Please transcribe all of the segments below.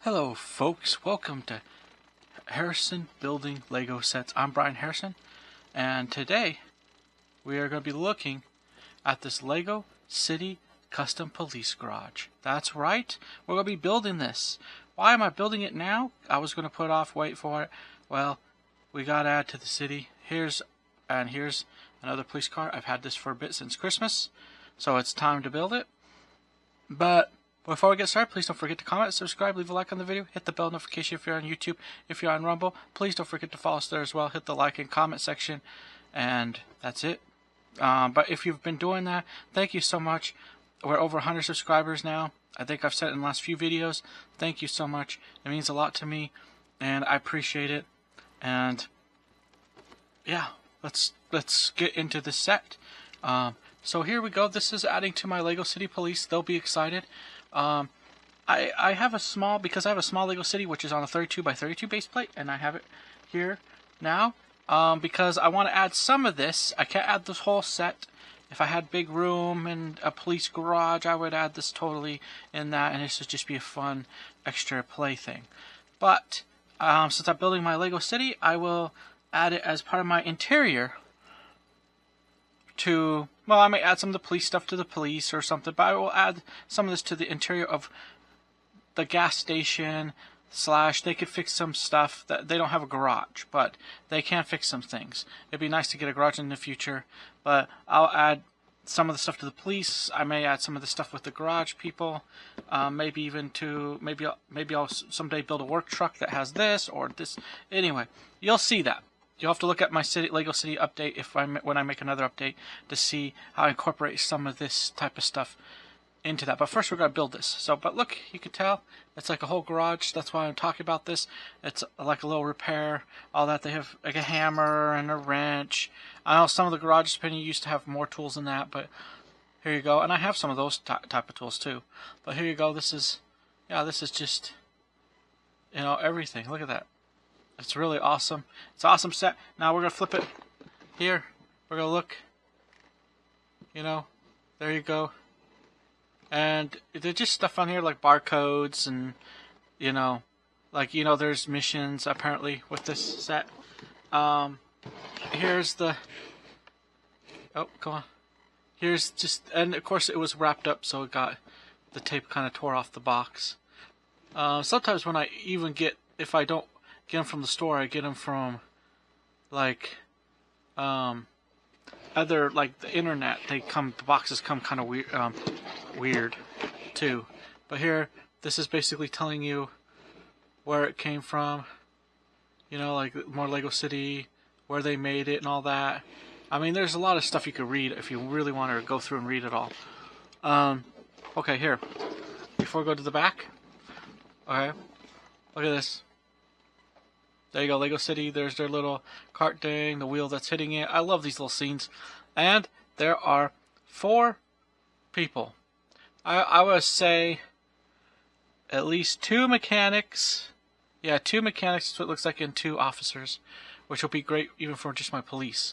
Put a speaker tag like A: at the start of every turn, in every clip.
A: Hello folks, welcome to Harrison Building Lego Sets. I'm Brian Harrison, and today we are going to be looking at this Lego City Custom Police Garage. That's right, we're going to be building this. Why am I building it now? I was going to put it off, wait for it. Well, we got to add to the city. Here's another police car. I've had this for a bit since Christmas, so it's time to build it. But before we get started, please don't forget to comment, subscribe, leave a like on the video, hit the bell notification if you're on YouTube. If you're on Rumble, please don't forget to follow us there as well. Hit the like and comment section, and that's it. But if you've been doing that, thank you so much. We're over 100 subscribers now. I think I've said it in the last few videos. Thank you so much. It means a lot to me, and I appreciate it. And yeah, let's get into the set. So here we go. This is adding to my Lego City Police. They'll be excited. I have a small, because I have a small Lego City which is on a 32 by 32 base plate, and I have it here now because I want to add some of this. I can't add this whole set. If I had big room and a police garage, I would add this totally in that, and this would just be a fun extra play thing. But since I'm building my Lego City, I will add it as part of my interior to, well, I may add some of the police stuff to the police or something, but I will add some of this to the interior of the gas station / they could fix some stuff. That they don't have a garage, but they can fix some things. It'd be nice to get a garage in the future, but I'll add some of the stuff to the police. I may add some of the stuff with the garage people, maybe even to, maybe I'll someday build a work truck that has this or this. Anyway, you'll see that. You'll have to look at my Lego City update when I make another update to see how I incorporate some of this type of stuff into that. But first we're going to build this. So, but look, you can tell it's like a whole garage. That's why I'm talking about this. It's like a little repair, all that. They have like a hammer and a wrench. I know some of the garages used to have more tools than that, but here you go. And I have some of those type of tools too. But here you go. This is just, everything. Look at that. It's really awesome. It's an awesome set. Now we're going to flip it here. We're going to look. There you go. And there's just stuff on here like barcodes and, there's missions apparently with this set. Here's the, oh, come on. Here's just, and of course it was wrapped up, so it got, the tape kind of tore off the box. Sometimes when I even if I don't get them from the store, I get them from other, like the internet. The boxes come kind of weird too. But here, this is basically telling you where it came from, like more Lego City, where they made it and all that. I mean, there's a lot of stuff you could read if you really want to go through and read it all. Okay, here, before we go to the back, okay, look at this. There you go, Lego City. There's their little cart thing, the wheel that's hitting it. I love these little scenes. And there are 4 people. I would say at least 2 mechanics. Yeah, 2 mechanics is what it looks like, and 2 officers, which will be great even for just my police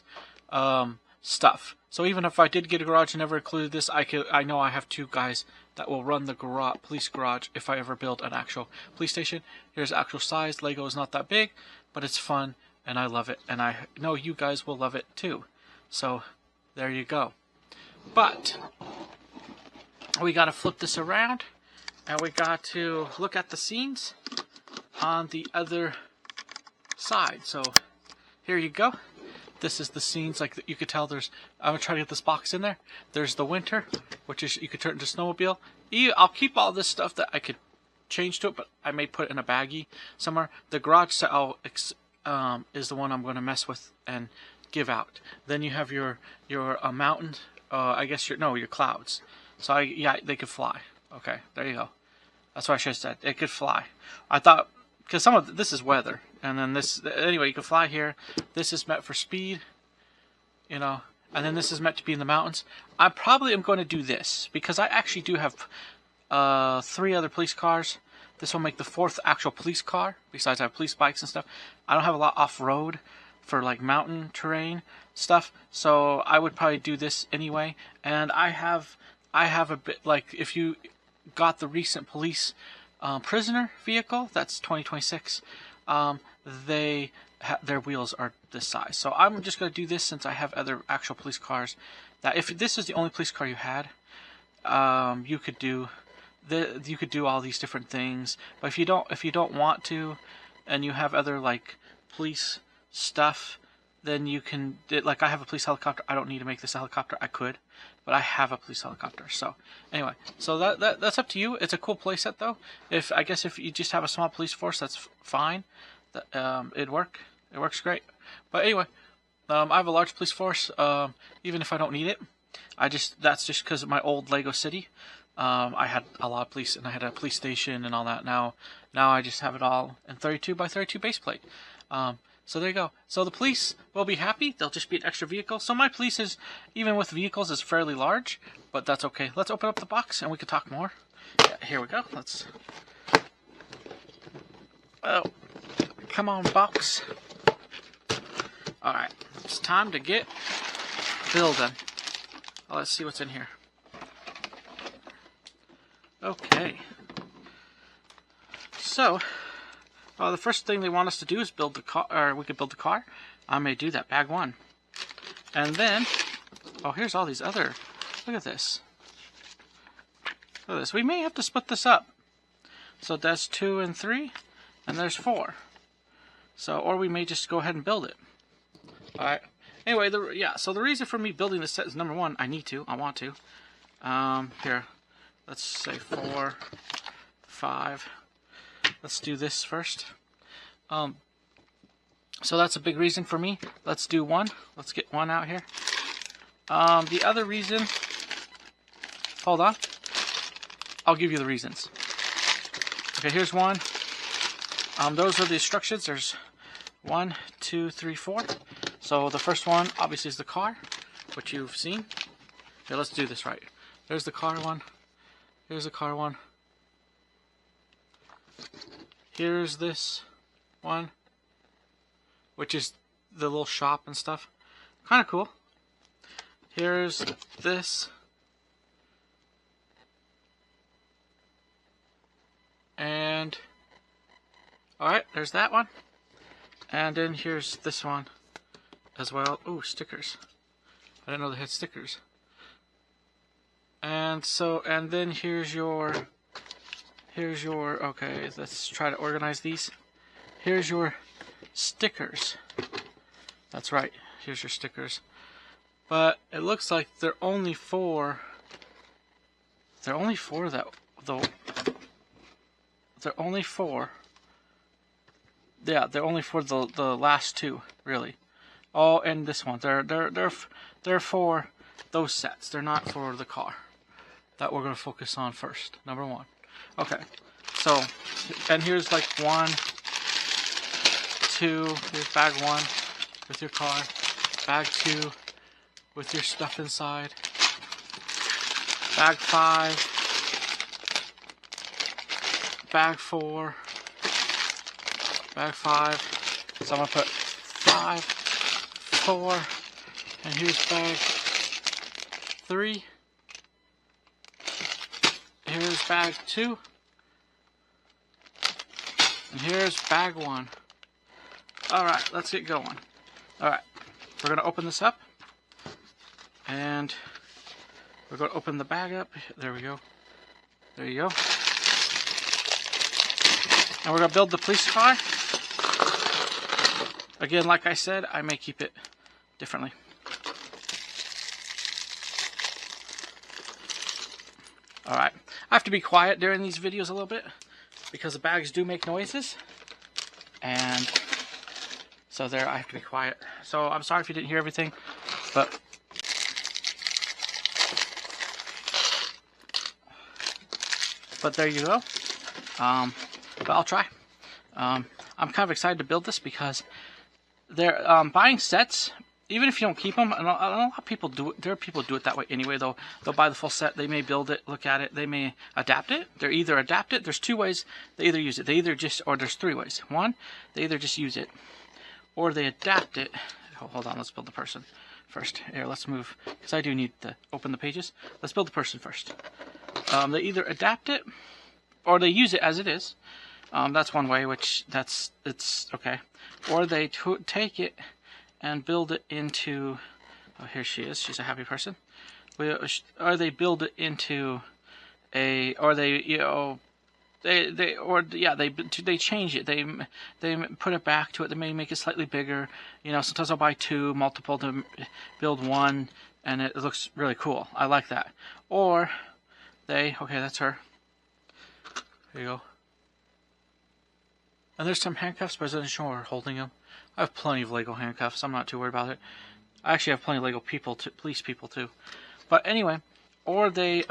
A: stuff. So even if I did get a garage and never included this, I know I have 2 guys that will run the police garage if I ever build an actual police station. Here's actual size. Lego is not that big, but it's fun and I love it, and I know you guys will love it too. So there you go. But we got to flip this around, and we got to look at the scenes on the other side. So here you go. This is the scenes, like you could tell there's, I'm going to try to get this box in there. There's the winter, which is, you could turn into snowmobile. I'll keep all this stuff that I could change to it, but I may put it in a baggie somewhere. The garage set is the one I'm going to mess with and give out. Then you have your mountains, I guess your clouds. So yeah, they could fly. Okay, there you go. That's what I should have said. It could fly. I thought, because some of this is weather, and then this, anyway, you can fly here. This is meant for speed, and then this is meant to be in the mountains. I probably am going to do this, because I actually do have 3 other police cars. This will make the 4th actual police car, besides I have police bikes and stuff. I don't have a lot off-road for like mountain terrain stuff, so I would probably do this anyway. And I have a bit, like, if you got the recent police prisoner vehicle, that's 2026. Their wheels are this size. So I'm just going to do this since I have other actual police cars. That if this is the only police car you had, you could do all these different things. But if you don't want to, and you have other like police stuff, then you can, like I have a police helicopter. I don't need to make this a helicopter. I could, but I have a police helicopter. So anyway, so that's up to you. It's a cool playset though. I guess if you just have a small police force, that's fine. It'd work. It works great. But anyway, I have a large police force. Even if I don't need it, that's just because of my old Lego City. I had a lot of police, and I had a police station and all that. Now I just have it all in 32 by 32 base plate. So there you go. So the police will be happy. They'll just be an extra vehicle. So my police is, even with vehicles, is fairly large, but that's okay. Let's open up the box and we can talk more. Yeah, here we go. Oh, come on, box. All right, it's time to get building. Let's see what's in here. Okay. So, the first thing they want us to do is build the car, or we could build the car. I may do that, bag one. And then, here's all these other, look at this. Look at this, we may have to split this up. So that's 2 and 3, and there's 4. So, or we may just go ahead and build it. Alright, anyway, so the reason for me building this set is, number one, I want to. Here, let's say 4, 5. Let's do this first. So that's a big reason for me. Let's do 1. Let's get 1 out here. The other reason, hold on. I'll give you the reasons. Okay, here's 1. Those are the instructions. There's 1, 2, 3, 4. So the first one, obviously, is the car, which you've seen. Okay, let's do this right. There's the car one. Here's the car one. Here's this one, which is the little shop and stuff. Kind of cool. Here's this. And, alright, there's that one. And then here's this one as well. Ooh, stickers. I didn't know they had stickers. And then here's your, okay, let's try to organize these. Here's your stickers. That's right, here's your stickers. But it looks like they're only for the last 2, really. Oh, and this one. They're for those sets. They're not for the car that we're going to focus on first. Number 1. Okay. So, and here's like 1, 2. Here's bag 1 with your car. Bag 2 with your stuff inside. Bag 5. Bag 4. Bag 5. So I'm going to put 5, 4, and here's bag 3. Here's bag 2. And here's bag 1. Alright, let's get going. Alright, we're going to open this up. And we're going to open the bag up. There we go. There you go. And we're going to build the police car. Again, like I said, I may keep it differently. Alright, I have to be quiet during these videos a little bit because the bags do make noises. And so there, I have to be quiet. So I'm sorry if you didn't hear everything, but there you go. But I'll try. I'm kind of excited to build this because they're buying sets. Even if you don't keep them, and a lot of people do it. There are people who do it that way anyway. They'll buy the full set. They may build it, look at it. They may adapt it. They're either adapt it. There's 2 ways they either use it. Or there's 3 ways. 1, they either just use it, or they adapt it. Oh, hold on, let's build the person first. Here, let's move because I do need to open the pages. Let's build the person first. They either adapt it, or they use it as it is. That's one way, which it's okay. Or they take it and build it into. Oh, here she is. She's a happy person. Or they build it into or they they change it. They put it back to it. They may make it slightly bigger. Sometimes I'll buy multiple to build one, and it looks really cool. I like that. Or okay, that's her. There you go. And there's some handcuffs, but I wasn't sure holding them. I have plenty of Lego handcuffs. I'm not too worried about it. I actually have plenty of Lego police people too. But anyway, or they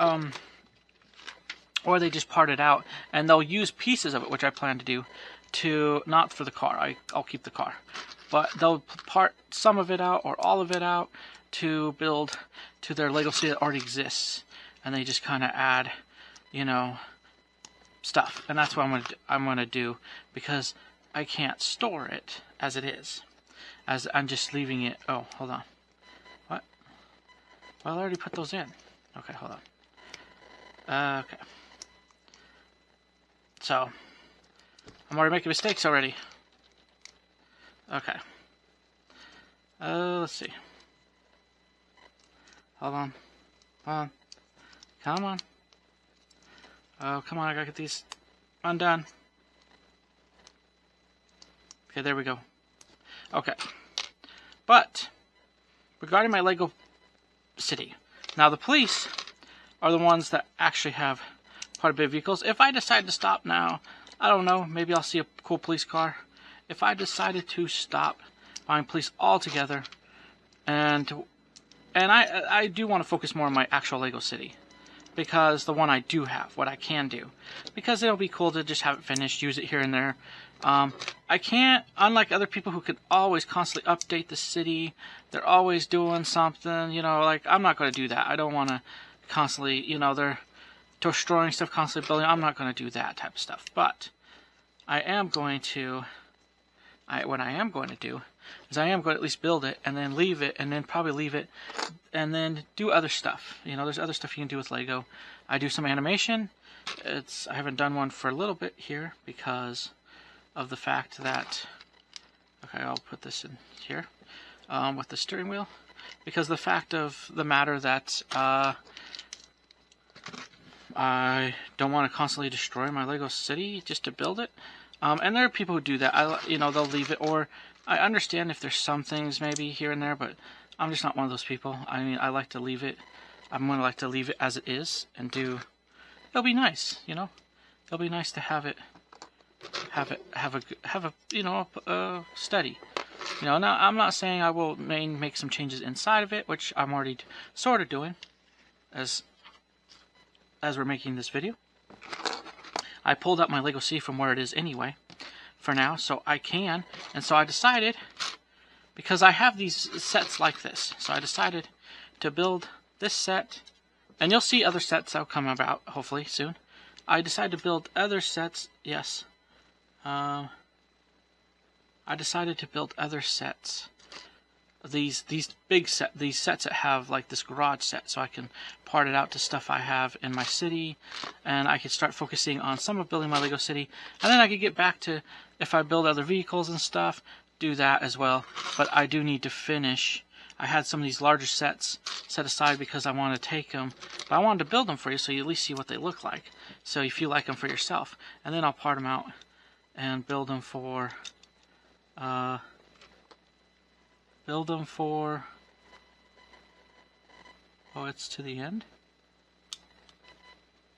A: just part it out, and they'll use pieces of it, which I plan to do, not for the car. I'll keep the car, but they'll part some of it out or all of it out to build to their Lego city that already exists, and they just kind of add, stuff, and that's what I'm gonna do, because I can't store it as it is, as I'm just leaving it. Oh, hold on. What? Well, I already put those in. Okay, hold on. Okay. So, I'm already making mistakes already. Okay. Let's see. Hold on. Hold on. Come on. Oh, come on, I gotta get these undone. Okay, there we go. Okay. But, regarding my Lego city. Now, the police are the ones that actually have quite a bit of vehicles. If I decide to stop now, I don't know, maybe I'll see a cool police car. If I decided to stop buying police altogether, and I do want to focus more on my actual Lego city, because the one I do have, what I can do, because it'll be cool to just have it finished, use it here and there. I can't, unlike other people who could always constantly update the city, they're always doing something, like, I'm not going to do that. I don't want to constantly, they're destroying stuff, constantly building. I'm not going to do that type of stuff. But I am going to, what I am going to do is I am going to at least build it and then leave it, and then probably leave it and then do other stuff. There's other stuff you can do with Lego. I do some animation. I haven't done one for a little bit here because of the fact that, okay, I'll put this in here with the steering wheel, because the fact of the matter that I don't want to constantly destroy my Lego city just to build it. And there are people who do that. They'll leave it, or I understand if there's some things maybe here and there, but I'm just not one of those people. I like to leave it. I'm going to like to leave it as it is and do. It'll be nice, It'll be nice to have a study. Now I'm not saying I will make some changes inside of it, which I'm already sort of doing as we're making this video. I pulled up my Lego city from where it is anyway, for now, so I can. And so I decided, because I have these sets like this, so I decided to build this set, and you'll see other sets that'll come about, hopefully, soon. I decided to build other sets, yes. I decided to build other sets. These sets that have like this garage set, so I can part it out to stuff I have in my city, and I can start focusing on some of building my Lego city, and then I could get back to, if I build other vehicles and stuff, do that as well. But I do need to finish. I had some of these larger sets set aside because I want to take them, but I wanted to build them for you so you at least see what they look like, so you feel like them for yourself, and then I'll part them out and build them for oh, it's to the end?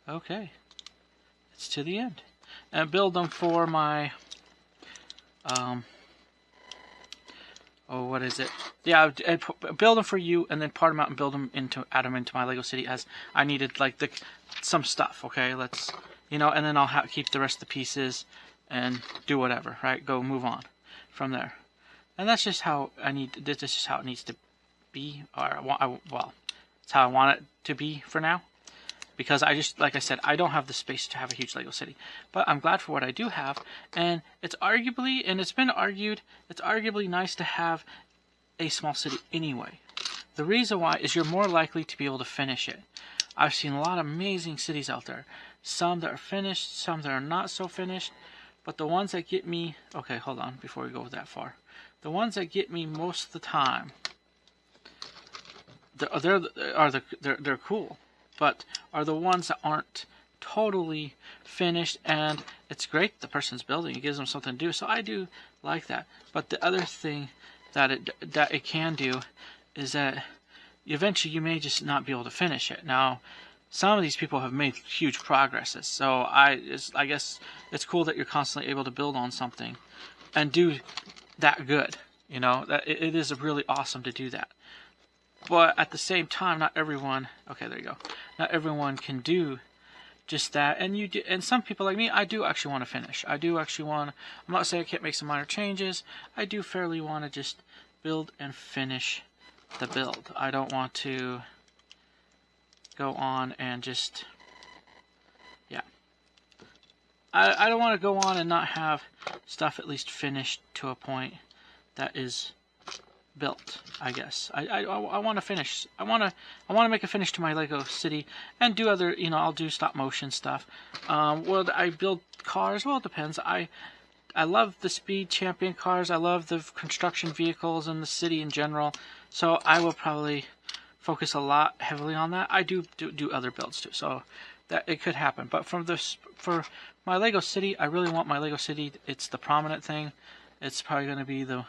A: Okay. It's to the end. And build them for my, what is it? Yeah, I'd build them for you, and then part them out and add them into my Lego city, as I needed, like, some stuff, okay? Let's, and then I'll keep the rest of the pieces and do whatever, right? Move on from there. And that's just how this is just how it needs to be, or, well, it's how I want it to be for now. Because like I said, I don't have the space to have a huge Lego city. But I'm glad for what I do have, and it's been argued, it's arguably nice to have a small city anyway. The reason why is you're more likely to be able to finish it. I've seen a lot of amazing cities out there. Some that are finished, some that are not so finished. But the ones that get me... Okay, hold on before we go that far. The ones that get me most of the time... They're cool. But are the ones that aren't totally finished, and it's great the person's building. It gives them something to do. So I do like that. But the other thing that it can do is that eventually you may just not be able to finish it. Now, some of these people have made huge progresses, so I guess it's cool that you're constantly able to build on something and do that good. You know, that it is really awesome to do that. But at the same time, not everyone. Okay, there you go. Not everyone can do just that, and some people like me, I do actually want to finish. I do actually want. I'm not saying I can't make some minor changes. I do fairly want to just build and finish the build. I don't want to go on and just, yeah. I don't want to go on and not have stuff at least finished to a point that is built. I guess I want to finish. I want to make a finish to my Lego city and do other. You know, I'll do stop motion stuff. Will I build cars? Well, it depends. I love the Speed Champion cars. I love the construction vehicles and the city in general. So I will probably focus a lot heavily on that. I do other builds too, so that it could happen. But for my Lego city, I really want my Lego city. It's the prominent thing. It's probably going to be the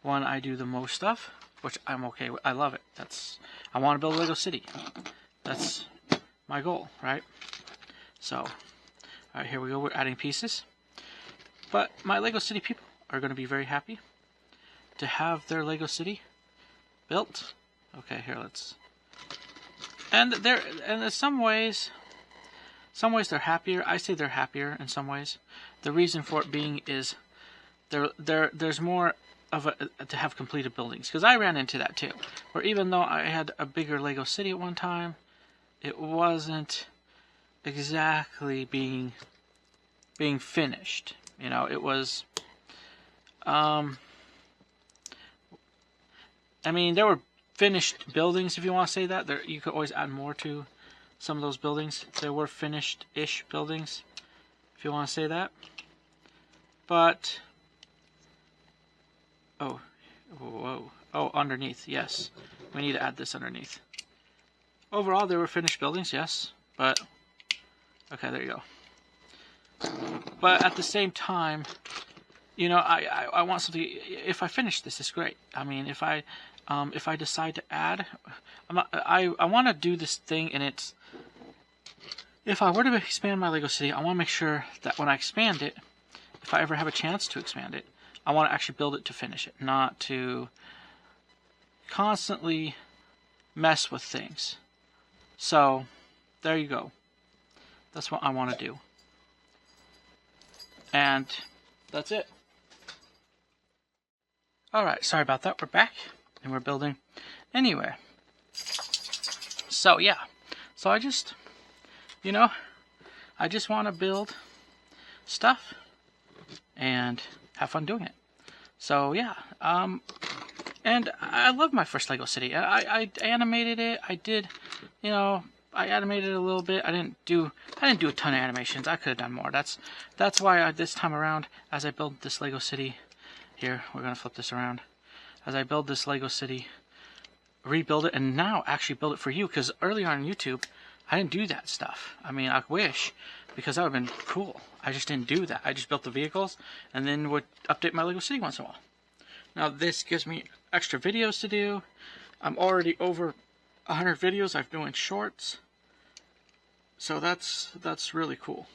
A: one I do the most stuff, which I'm okay with. I love it. I want to build a Lego city. That's my goal, right? So, all right, here we go. We're adding pieces. But my Lego city people are going to be very happy to have their Lego city built. Okay, here let's. And in some ways they're happier. I say they're happier in some ways. The reason for it being is there's more of to have completed buildings, because I ran into that too, where even though I had a bigger Lego city at one time, it wasn't exactly being finished. You know, it was I mean, there were finished buildings, if you want to say that. There, you could always add more to some of those buildings. There were finished-ish buildings, if you want to say that. But oh, underneath, yes. We need to add this underneath. Overall, there were finished buildings, yes. But, okay, there you go. But at the same time, you know, I want something. If I finish this, it's great. I mean, if I decide to add, I want to do this thing, and it's, if I were to expand my Lego city, I want to make sure that when I expand it, if I ever have a chance to expand it, I want to actually build it to finish it, not to constantly mess with things. So, there you go. That's what I want to do. And that's it. Alright, sorry about that. We're back, and we're building. Anyway. So, yeah. So I just, you know, I just want to build stuff and have fun doing it. So, yeah. And I love my first Lego city. I animated it. I did, you know, I animated it a little bit. I didn't do a ton of animations. I could have done more. That's why this time around, as I build this Lego city, here, we're going to flip this around. As I build this Lego city, rebuild it, and now actually build it for you, because earlier on YouTube, I didn't do that stuff. I mean, I wish, because that would have been cool. I just didn't do that. I just built the vehicles, and then would update my Lego city once in a while. Now, this gives me extra videos to do. I'm already over 100 videos. I'm doing shorts. So that's really cool.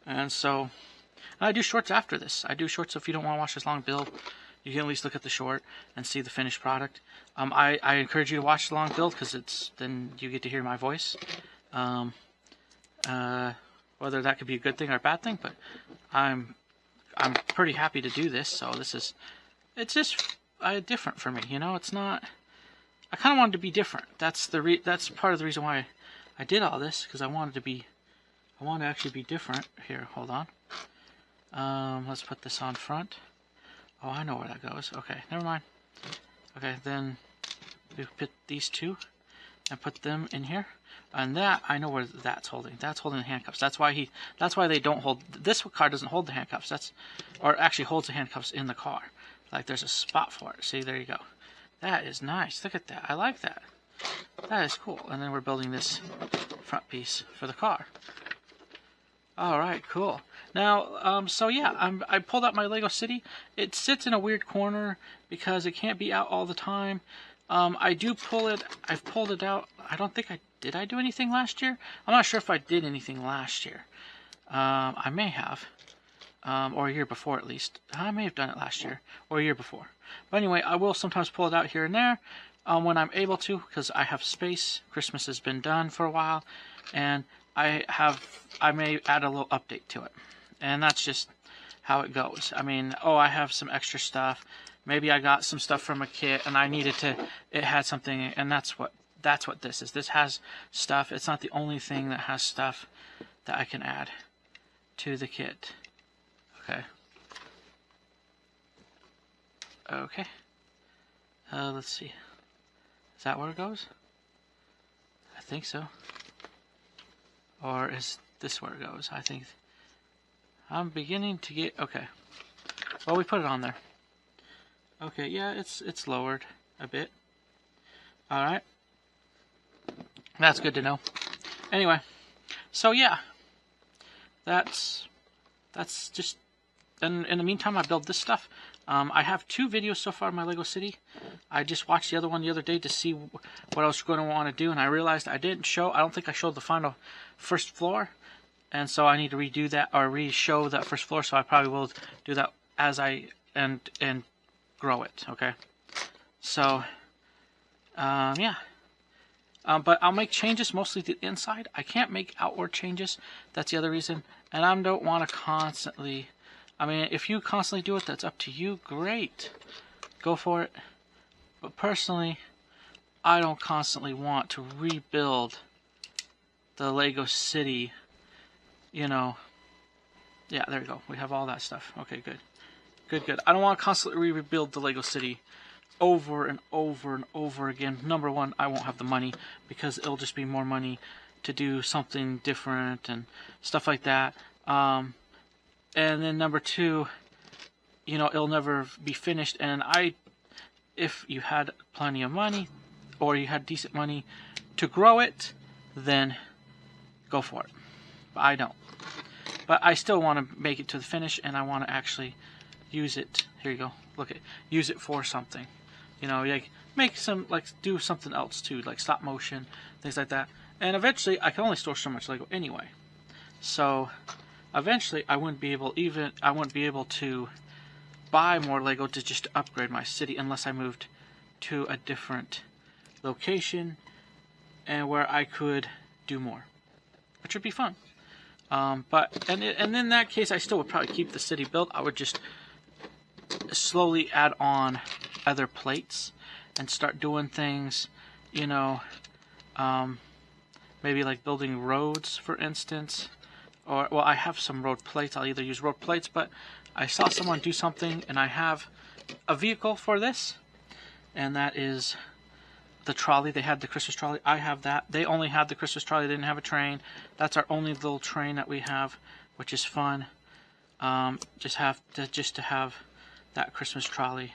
A: And so, I do shorts after this. I do shorts, so if you don't want to watch this long build, you can at least look at the short and see the finished product. I encourage you to watch the long build, because then you get to hear my voice. Whether that could be a good thing or a bad thing, but I'm pretty happy to do this. So it's just different for me. You know, it's not. I kind of wanted to be different. That's part of the reason why I did all this, because I wanted to actually be different. Here, hold on. Let's put this on front. Oh, I know where that goes. Okay, never mind. Okay, then we put these two and put them in here. And that, I know where that's holding. That's holding the handcuffs. That's why they don't hold, this car doesn't hold the handcuffs. Or actually holds the handcuffs in the car. Like there's a spot for it. See, there you go. That is nice. Look at that. I like that. That is cool. And then we're building this front piece for the car. Alright, cool. Now, so yeah, I pulled out my Lego City. It sits in a weird corner because it can't be out all the time. I do pull it, I've pulled it out. I don't think did I do anything last year? I'm not sure if I did anything last year. I may have. Or a year before at least. I may have done it last year, or a year before. But anyway, I will sometimes pull it out here and there when I'm able to, because I have space. Christmas has been done for a while, and I may add a little update to it. And that's just how it goes. I mean, I have some extra stuff. Maybe I got some stuff from a kit, and it had something, and that's what this is. This has stuff. It's not the only thing that has stuff that I can add to the kit. Okay. Okay. Let's see. Is that where it goes? I think so. Or is this where it goes? I think. I'm beginning to get... Okay. Well, we put it on there. Okay, yeah, it's lowered a bit. Alright. That's good to know. Anyway. So, yeah. That's just... And in the meantime, I build this stuff. I have 2 videos so far in my Lego City. I just watched the other one the other day to see what I was going to want to do, and I realized I don't think I showed the final first floor, and so I need to redo that, or re-show that first floor, so I probably will do that as I, and grow it, okay? So, yeah. But I'll make changes mostly to the inside. I can't make outward changes. That's the other reason, and I don't want to constantly... I mean, if you constantly do it, that's up to you. Great. Go for it. But personally, I don't constantly want to rebuild the Lego City. You know. Yeah, there we go. We have all that stuff. Okay, good. Good. I don't want to constantly rebuild the Lego City over and over and over again. Number one, I won't have the money because it'll just be more money to do something different and stuff like that. And then number 2, it'll never be finished. And if you had plenty of money, or you had decent money to grow it, then go for it. But I don't. But I still want to make it to the finish, and I want to actually use it. Here you go. Look at use it for something. Like make some, do something else too, like stop motion, things like that. And eventually, I can only store so much Lego anyway. So eventually, I wouldn't be able to buy more Lego to just upgrade my city unless I moved to a different location and where I could do more, which would be fun. But in that case, I still would probably keep the city built. I would just slowly add on other plates and start doing things, maybe like building roads, for instance. Or, well, I have some road plates. I'll either use road plates, but I saw someone do something, and I have a vehicle for this, and that is the trolley. They had the Christmas trolley. I have that. They only had the Christmas trolley. They didn't have a train. That's our only little train that we have, which is fun. Just to have that Christmas trolley.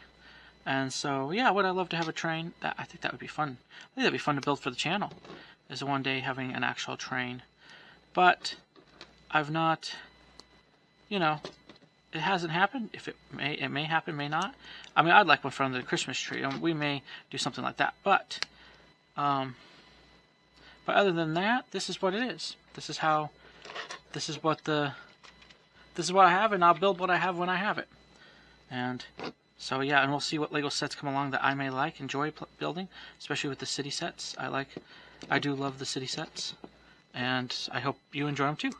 A: And so, yeah, would I love to have a train? I think that would be fun. I think that'd be fun to build for the channel, is one day having an actual train. But I've not, it hasn't happened. If it may happen, may not. I mean, I'd like one for under the Christmas tree. We may do something like that. But other than that, this is what it is. This is what I have, and I'll build what I have when I have it. And so, yeah, and we'll see what Lego sets come along that I may enjoy building, especially with the city sets. I do love the city sets, and I hope you enjoy them too.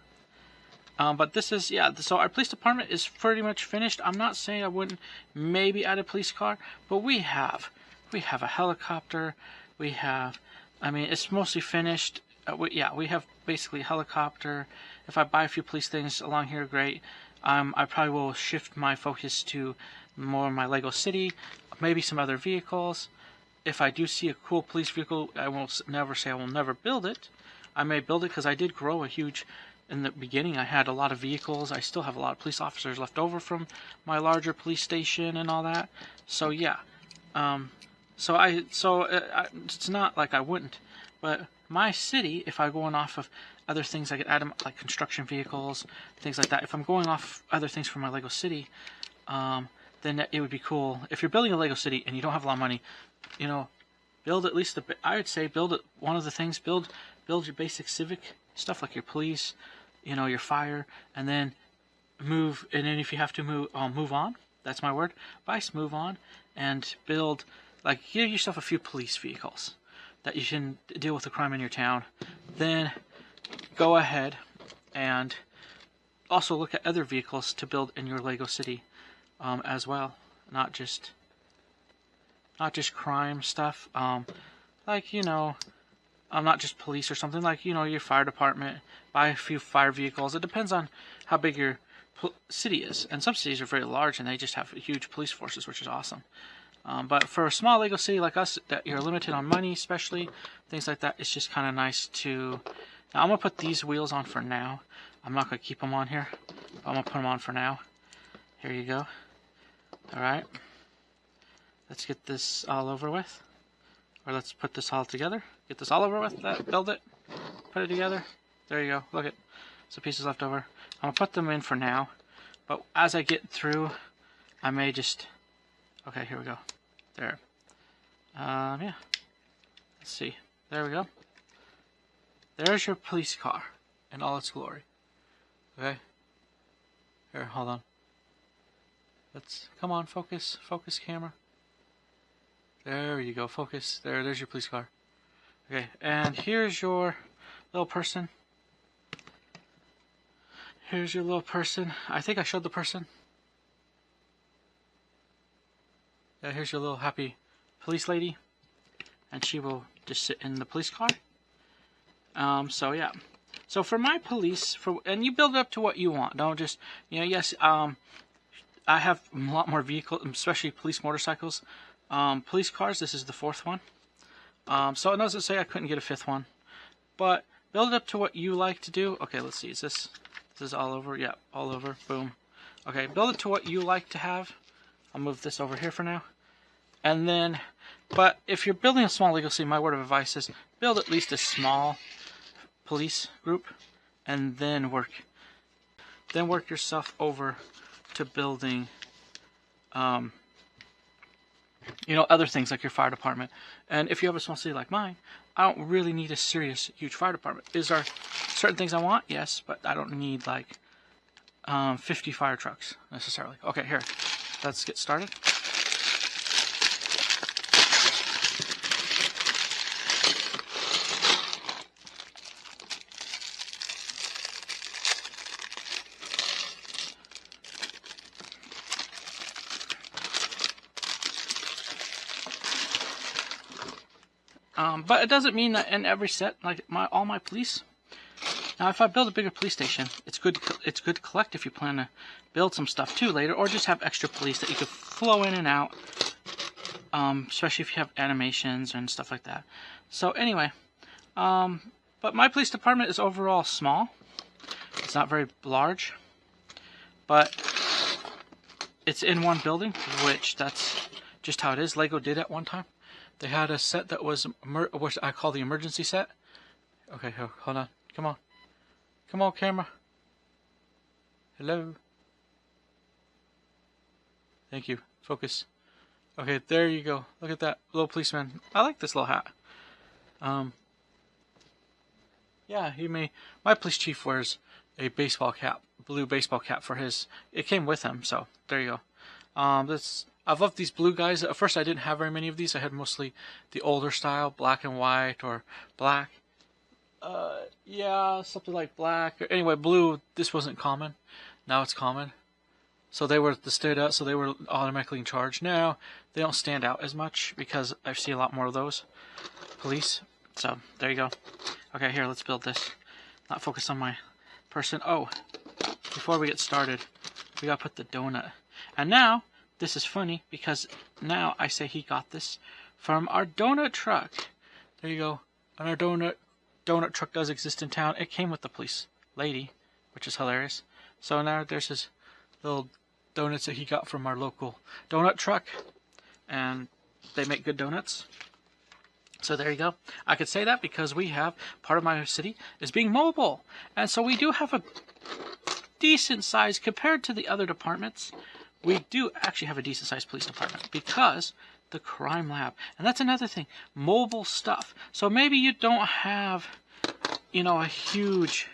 A: But this is, so our police department is pretty much finished. I'm not saying I wouldn't maybe add a police car, but we have a helicopter. It's mostly finished. We have basically a helicopter. If I buy a few police things along here, great. I probably will shift my focus to more my Lego City, maybe some other vehicles. If I do see a cool police vehicle, I will never say I will never build it, I may build it because I did grow a huge. In the beginning, I had a lot of vehicles. I still have a lot of police officers left over from my larger police station and all that. So yeah, it's not like I wouldn't. But my city, if I'm going off of other things, I could add them like construction vehicles, things like that. If I'm going off other things from my Lego city, then it would be cool. If you're building a Lego city and you don't have a lot of money, you know, build at least I would say build it. One of the things, build your basic civic stuff like your police, you know, your fire, and then move. And then if you have to move on. That's my word. Vice, move on and build. Like, give yourself a few police vehicles that you can deal with the crime in your town. Then go ahead and also look at other vehicles to build in your Lego city as well. Not just crime stuff. Like, you know, not just police or something. Like, you know, your fire department. Buy a few fire vehicles. It depends on how big your city is. And some cities are very large and they just have huge police forces, which is awesome. But for a small Lego city like us, that you're limited on money, especially things like that, it's just kind of nice to. Now I'm gonna put these wheels on for now. I'm not gonna keep them on here, but I'm gonna put them on for now. Here you go. All right. Let's get this all over with, or let's put this all together. Get this all over with. Build it. Put it together. There you go. Look at some pieces left over. I'm gonna put them in for now, but as I get through, I may just. Okay, here we go. There. Yeah. Let's see. There we go. There's your police car in all its glory. Okay. Here, hold on. Come on, focus. Focus, camera. There you go. Focus. There's your police car. Okay, and here's your little person. Here's your little person. I think I showed the person. Yeah, here's your little happy police lady. And she will just sit in the police car. So yeah. So for my police, and you build it up to what you want. Don't just, you know, yes, I have a lot more vehicles, especially police motorcycles. Police cars, this is the 4th one. So it doesn't say I couldn't get a 5th one. But build it up to what you like to do. Okay, let's see. Is this all over? Yeah, all over. Boom. Okay, build it to what you like to have. I'll move this over here for now. And then, but if you're building a small Lego city, my word of advice is build at least a small police group, and then work yourself over to building, you know, other things like your fire department. And if you have a small city like mine, I don't really need a serious, huge fire department. Is there certain things I want? Yes, but I don't need like 50 fire trucks necessarily. Okay, here, let's get started. But it doesn't mean that in every set, like all my police. Now, if I build a bigger police station, it's good to collect if you plan to build some stuff too later, or just have extra police that you could flow in and out. Especially if you have animations and stuff like that. So anyway, but my police department is overall small. It's not very large, but it's in one building, which that's just how it is. Lego did at one time. They had a set that was what I call the emergency set. Okay, hold on. Come on. Come on, camera. Hello. Thank you. Focus. Okay, there you go. Look at that little policeman. I like this little hat. Yeah, my police chief wears a baseball cap, blue baseball cap for his. It came with him, so there you go. I've loved these blue guys. At first, I didn't have very many of these. I had mostly the older style, black and white or black. Yeah, something like black. Anyway, blue. This wasn't common. Now it's common. So they were the stood out. So they were automatically in charge. Now they don't stand out as much because I see a lot more of those police. So there you go. Okay, here, let's build this. Not focus on my person. Oh, before we get started, we gotta put the donut. And now. This is funny because now I say he got this from our donut truck. There you go. On our donut donut truck does exist in town. It came with the police lady, which is hilarious. So now there's his little donuts that he got from our local donut truck, and they make good donuts. So there you go. I could say that because we have, part of my city is being mobile. And so we do have a decent size compared to the other departments. We do actually have a decent sized police department because the crime lab. And that's another thing, mobile stuff. So maybe you don't have, a huge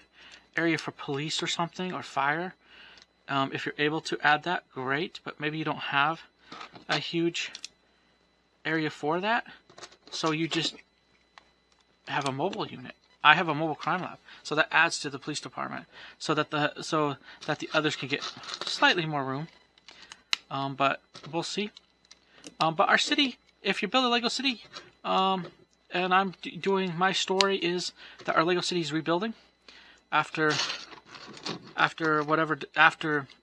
A: area for police or something, or fire. If you're able to add that, great. But maybe you don't have a huge area for that. So you just have a mobile unit. I have a mobile crime lab, so that adds to the police department, so that the others can get slightly more room. But we'll see. But our city, if you build a Lego city, and I'm doing, my story is that our Lego city is rebuilding after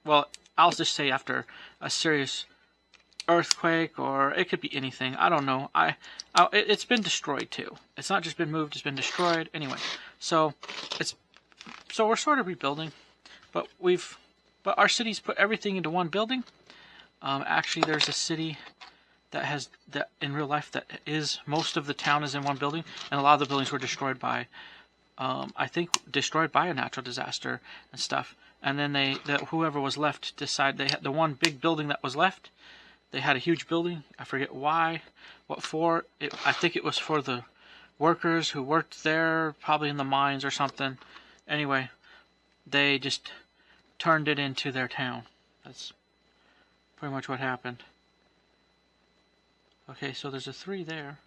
A: well, I'll just say after a serious earthquake, or it could be anything. I don't know. It's been destroyed too. It's not just been moved; it's been destroyed. Anyway, so we're sort of rebuilding, but our city's put everything into one building. Actually, there's a city that in real life that is, most of the town is in one building, and a lot of the buildings were destroyed by, I think, destroyed by a natural disaster and stuff. And then whoever was left decided they had the one big building that was left. They had a huge building. I forget why, what for. I think it was for the workers who worked there, probably in the mines or something. Anyway, they just turned it into their town. That's pretty much what happened. Okay, so there's a 3 there.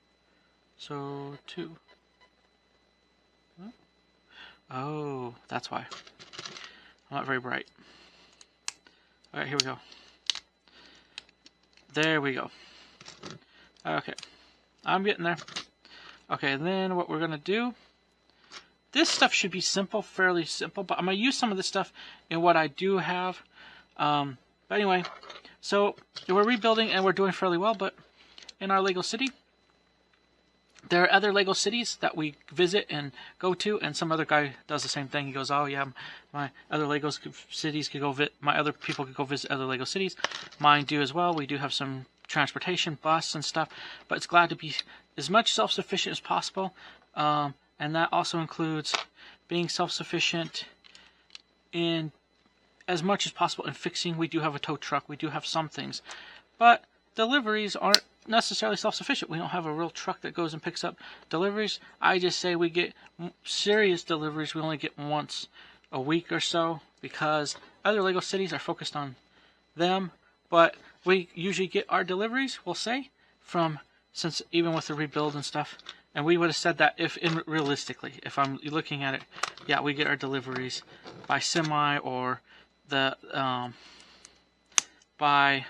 A: So 2. Oh, that's why. I'm not very bright. Alright, here we go. There we go. Okay. I'm getting there. Okay, and then what we're going to do, this stuff should be simple, fairly simple, but I'm going to use some of this stuff in what I do have. But anyway, so we're rebuilding and we're doing fairly well, but in our Lego city, there are other Lego cities that we visit and go to, and some other guy does the same thing. He goes, oh yeah, my other Lego cities could go my other people could go visit other Lego cities. Mine do as well. We do have some transportation, bus and stuff, but it's glad to be as much self-sufficient as possible, and that also includes being self-sufficient in as much as possible in fixing. We do have a tow truck. We do have some things, but deliveries aren't necessarily self-sufficient. We don't have a real truck that goes and picks up deliveries. I just say we get serious deliveries. We only get once a week or so because other Lego cities are focused on them. But we usually get our deliveries, we'll say, since even with the rebuild and stuff. And we would have said that realistically, if I'm looking at it, yeah, we get our deliveries by semi or by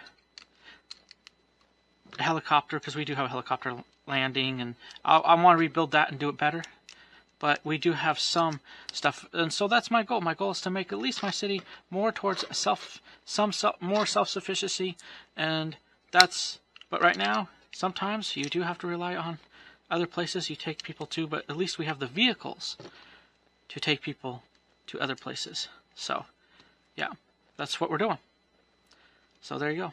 A: a helicopter, because we do have a helicopter landing, and I want to rebuild that and do it better. But we do have some stuff, and so that's my goal. My goal is to make at least my city more towards more self-sufficiency, and but right now, sometimes you do have to rely on other places you take people to, but at least we have the vehicles to take people to other places. So, yeah, that's what we're doing. So there you go.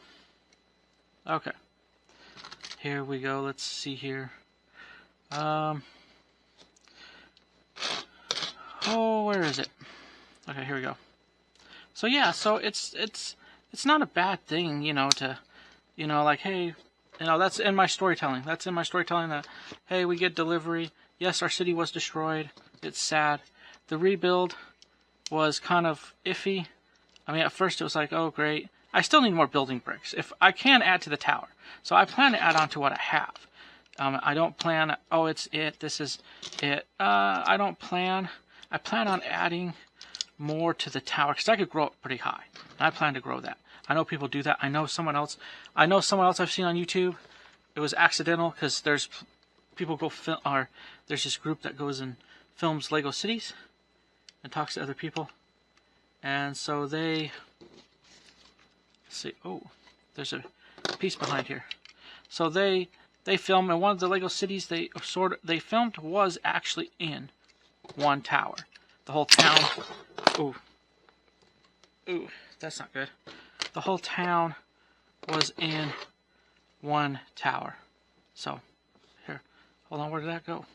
A: Okay. Here we go. Let's see here. Oh, where is it? Okay, here we go. So yeah, so it's not a bad thing, like, hey, that's in my storytelling. That's in my storytelling that, hey, we get delivery. Yes, our city was destroyed. It's sad. The rebuild was kind of iffy. I mean, at first it was like, oh, great. I still need more building bricks. If I can add to the tower. So I plan to add on to what I have. I don't plan, this is it. I plan on adding more to the tower, because I could grow it pretty high. I plan to grow that. I know people do that. I know someone else I've seen on YouTube. It was accidental, because there's this group that goes and films Lego cities and talks to other people. And so they see, oh, there's a piece behind here. So they film, and one of the Lego cities they filmed was actually in one tower. The whole town. Ooh, that's not good. The whole town was in one tower. So, here. Hold on, where did that go?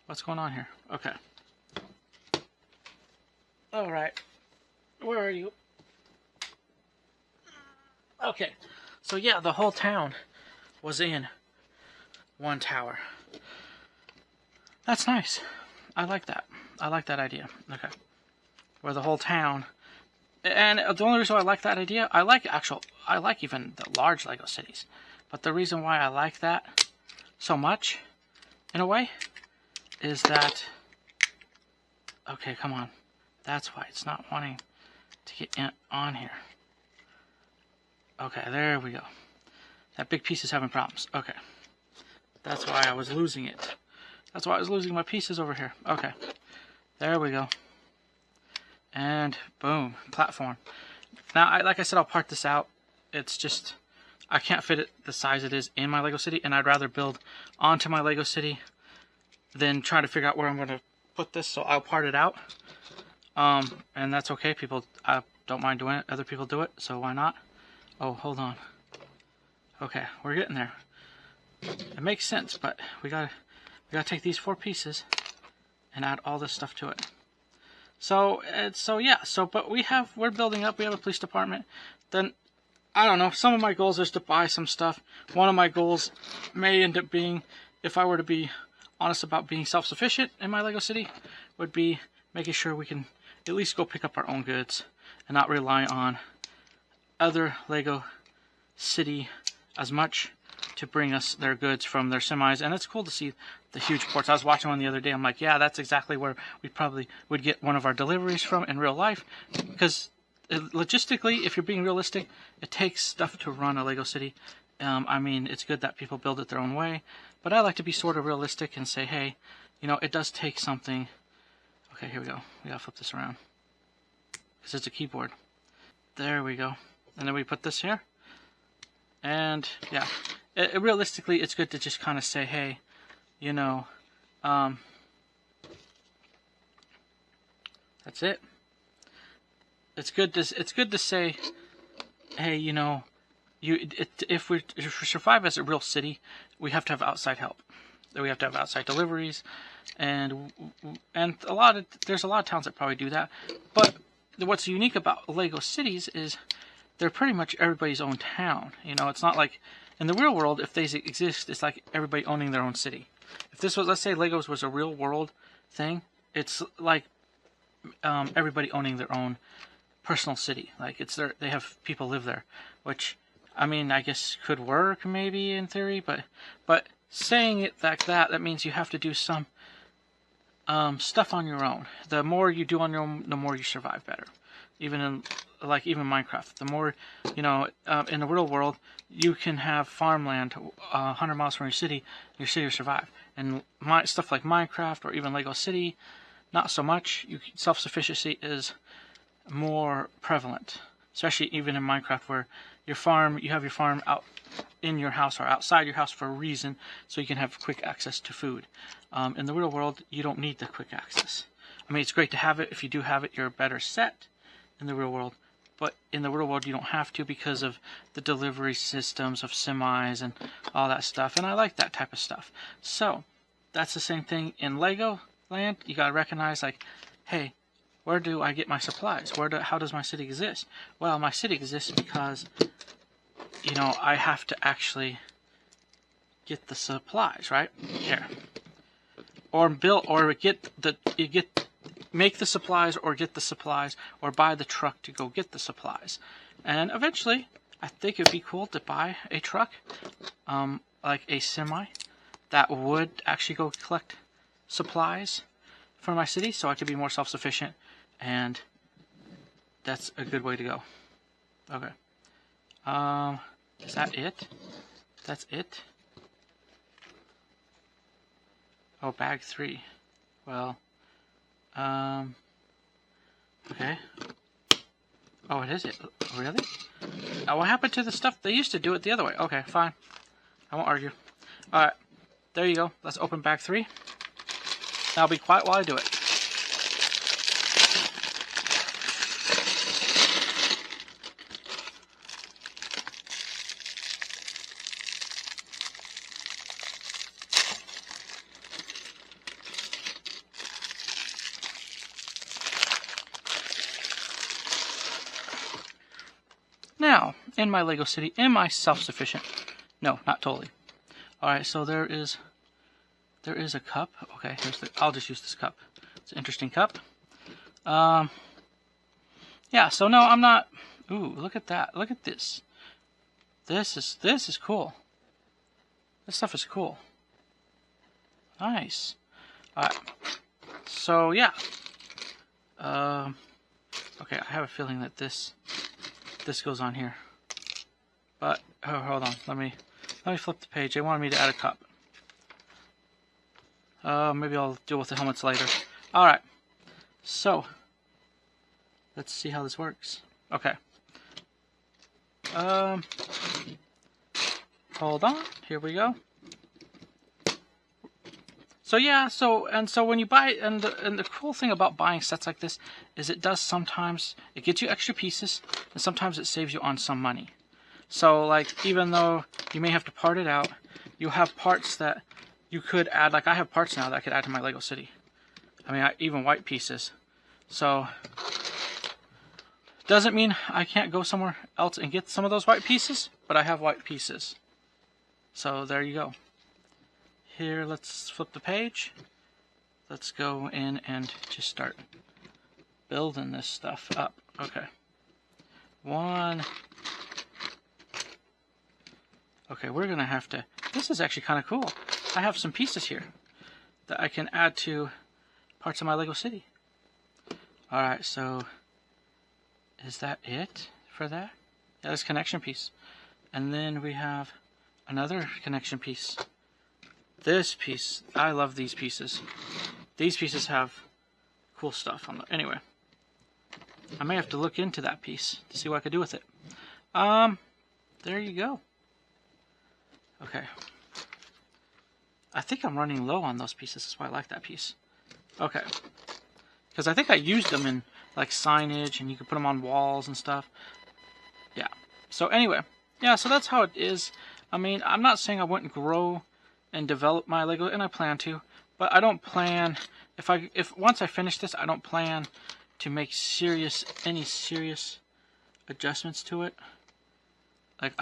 A: What's going on here? Okay. Alright. Where are you? Okay. So yeah, the whole town was in one tower. That's nice. I like that. I like that idea. Okay. Where the whole town... And the only reason why I like that idea, I like even the large Lego cities. But the reason why I like that so much, in a way, is that... Okay, come on. That's why it's not wanting to get on here. Okay, there we go. That big piece is having problems. Okay. That's why I was losing it. That's why I was losing my pieces over here. Okay. There we go. And boom, platform. Now, like I said, I'll part this out. It's just, I can't fit it the size it is in my Lego City, and I'd rather build onto my Lego City than try to figure out where I'm going to put this, so I'll part it out. And that's okay. People, I don't mind doing it. Other people do it, so why not? Oh, hold on. Okay, we're getting there. It makes sense, but we gotta take these 4 pieces and add all this stuff to it. So but we're building up. We have a police department. Then I don't know. Some of my goals is to buy some stuff. One of my goals may end up being, if I were to be honest about being self-sufficient in my Lego City, would be making sure we can at least go pick up our own goods and not rely on other Lego City as much to bring us their goods from their semis. And it's cool to see the huge ports. I was watching one the other day. I'm like, yeah, that's exactly where we probably would get one of our deliveries from in real life. Because logistically, if you're being realistic, it takes stuff to run a Lego City. I mean, it's good that people build it their own way. But I like to be sort of realistic and say, hey, you know, it does take something. Okay, here we go. We gotta flip this around. Because it's a keyboard. There we go. And then we put this here. And, yeah. Realistically, it's good to just kind of say, hey, you know, that's it. It's good to say, hey, you know, if we survive as a real city, we have to have outside help. We have to have outside deliveries, and there's a lot of towns that probably do that. But what's unique about Lego cities is they're pretty much everybody's own town. You know, it's not like in the real world, if they exist, it's like everybody owning their own city. If this was, let's say Legos was a real world thing, it's like everybody owning their own personal city. Like they have people live there, which, I mean, I guess could work maybe in theory, but saying it like that means you have to do some stuff on your own. The more you do on your own, the more you survive better. Even Minecraft, the more, you know, in the real world, you can have farmland 100 miles from your city will survive. And stuff like Minecraft or even Lego City, not so much. Self-sufficiency is more prevalent, especially even in Minecraft, where you have your farm out in your house or outside your house for a reason, so you can have quick access to food. In the real world, you don't need the quick access. I mean, it's great to have it. If you do have it, you're better set in the real world. But in the real world, you don't have to because of the delivery systems of semis and all that stuff. And I like that type of stuff. So that's the same thing in Lego Land. You gotta recognize, like, hey, where do I get my supplies? How does my city exist? Well, my city exists because, you know, I have to actually get the supplies, right? Here. Or make the supplies, or get the supplies, or buy the truck to go get the supplies. And eventually, I think it'd be cool to buy a truck, like a semi, that would actually go collect supplies for my city, so I could be more self-sufficient, and that's a good way to go. Okay. Is that it? That's it? Oh, bag 3. Well, okay. Oh, it is it? Really? Oh, what happened to the stuff? They used to do it the other way. Okay, fine. I won't argue. Alright, there you go. Let's open bag 3. Now be quiet while I do it.
B: Now, in my Lego City, am I self-sufficient? No, not totally. Alright, so there is a cup. Okay, I'll just use this cup. It's an interesting cup. Yeah, so no, I'm not. Ooh, look at that. Look at this. This is cool. This stuff is cool. Nice. Alright. So yeah. Okay, I have a feeling that this goes on here. But hold on. Let me flip the page. They wanted me to add a cup. Maybe I'll deal with the helmets later. Alright. So let's see how this works. Okay. Hold on. Here we go. So yeah, so when you buy, and the cool thing about buying sets like this is it gets you extra pieces, and sometimes it saves you on some money. So like, even though you may have to part it out, you have parts that you could add. Like I have parts now that I could add to my Lego City. I mean, even white pieces. So doesn't mean I can't go somewhere else and get some of those white pieces, but I have white pieces. So there you go. Here, let's flip the page. Let's go in and just start building this stuff up. Okay. Okay, we're gonna have to. This is actually kind of cool. I have some pieces here that I can add to parts of my Lego City. Alright, so is that it for that? Yeah, this connection piece. And then we have another connection piece. This piece, I love these pieces. These pieces have cool stuff on them. Anyway, I may have to look into that piece to see what I could do with it. There you go. Okay. I think I'm running low on those pieces. That's why I like that piece. Okay. Because I think I used them in like signage, and you can put them on walls and stuff. Yeah. So anyway, yeah. So that's how it is. I mean, I'm not saying I wouldn't grow and develop my Lego, and I plan to, but I don't plan. If once I finish this, I don't plan to make any serious adjustments to it. Like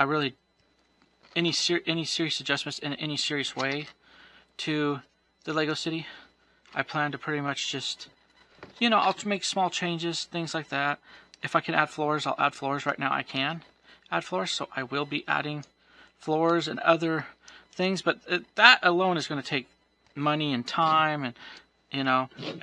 B: any serious adjustments in any serious way to the Lego City. I plan to pretty much just, I'll make small changes, things like that. If I can add floors, I'll add floors. Right now I can add floors, so I will be adding floors and other things, but that alone is going to take money and time, and and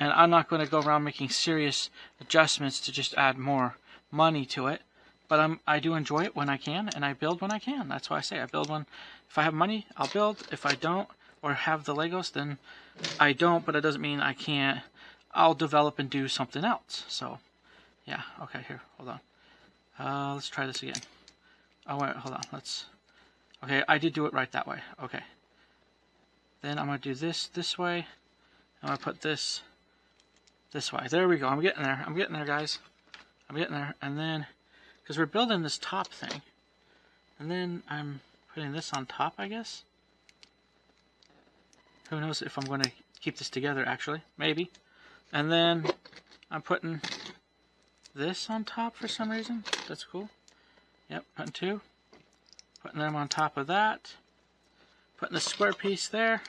B: I'm not going to go around making serious adjustments to just add more money to it. But I do enjoy it when I can, and I build when I can. That's why I say I build when. If I have money, I'll build. If I don't, or have the Legos, then I don't. But it doesn't mean I can't. I'll develop and do something else. So, yeah. Okay, here. Hold on. Let's try this again. Oh wait, hold on. Okay, I did do it right that way. Okay. Then I'm gonna do this way. I'm gonna put this way. There we go. I'm getting there. I'm getting there, guys. I'm getting there. And then, because we're building this top thing, and then I'm putting this on top, I guess. Who knows if I'm going to keep this together, actually. Maybe. And then I'm putting this on top for some reason. That's cool. Yep, putting two. Putting them on top of that. Putting the square piece there.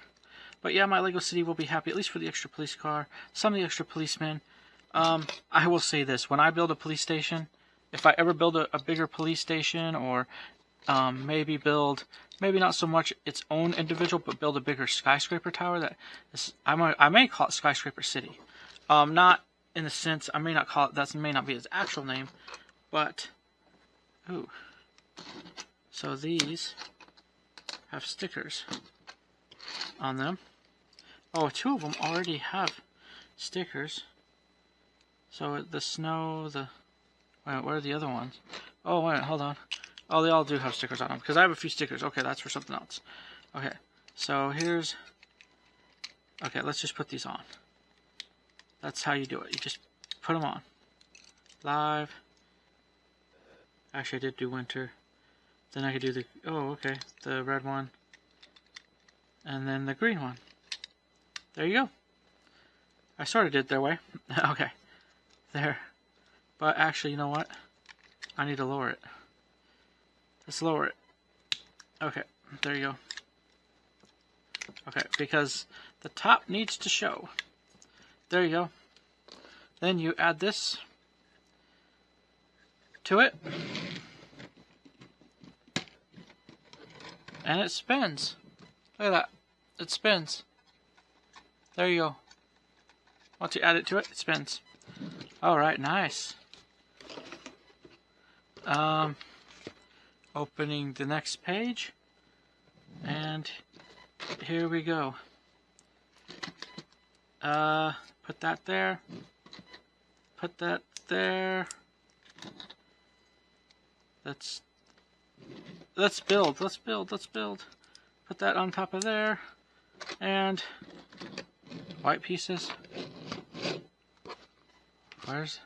B: But yeah, my Lego City will be happy, at least for the extra police car. Some of the extra policemen. I will say this. When I build a police station, if I ever build a bigger police station, or maybe not so much its own individual, but build a bigger skyscraper tower, I may call it Skyscraper City. Not in the sense, I may not call it, that may not be its actual name, but, ooh. So these have stickers on them. Oh, two of them already have stickers. So the snow, wait, where are the other ones? Oh, wait, hold on. Oh, they all do have stickers on them, because I have a few stickers. Okay, that's for something else. Okay, so okay, let's just put these on. That's how you do it. You just put them on. Live. Actually, I did do winter. Then I could do the red one. And then the green one. There you go. I sort of did their way. Okay. There. But actually, you know what? I need to lower it. Let's lower it. Okay, there you go. Okay, because the top needs to show. There you go. Then you add this to it. And it spins. Look at that. It spins. There you go. Once you add it to it, it spins. Alright, nice. Opening the next page. And here we go. Put that there. Put that there. Let's build. Let's build. Let's build. Put that on top of there. And white pieces. Where's?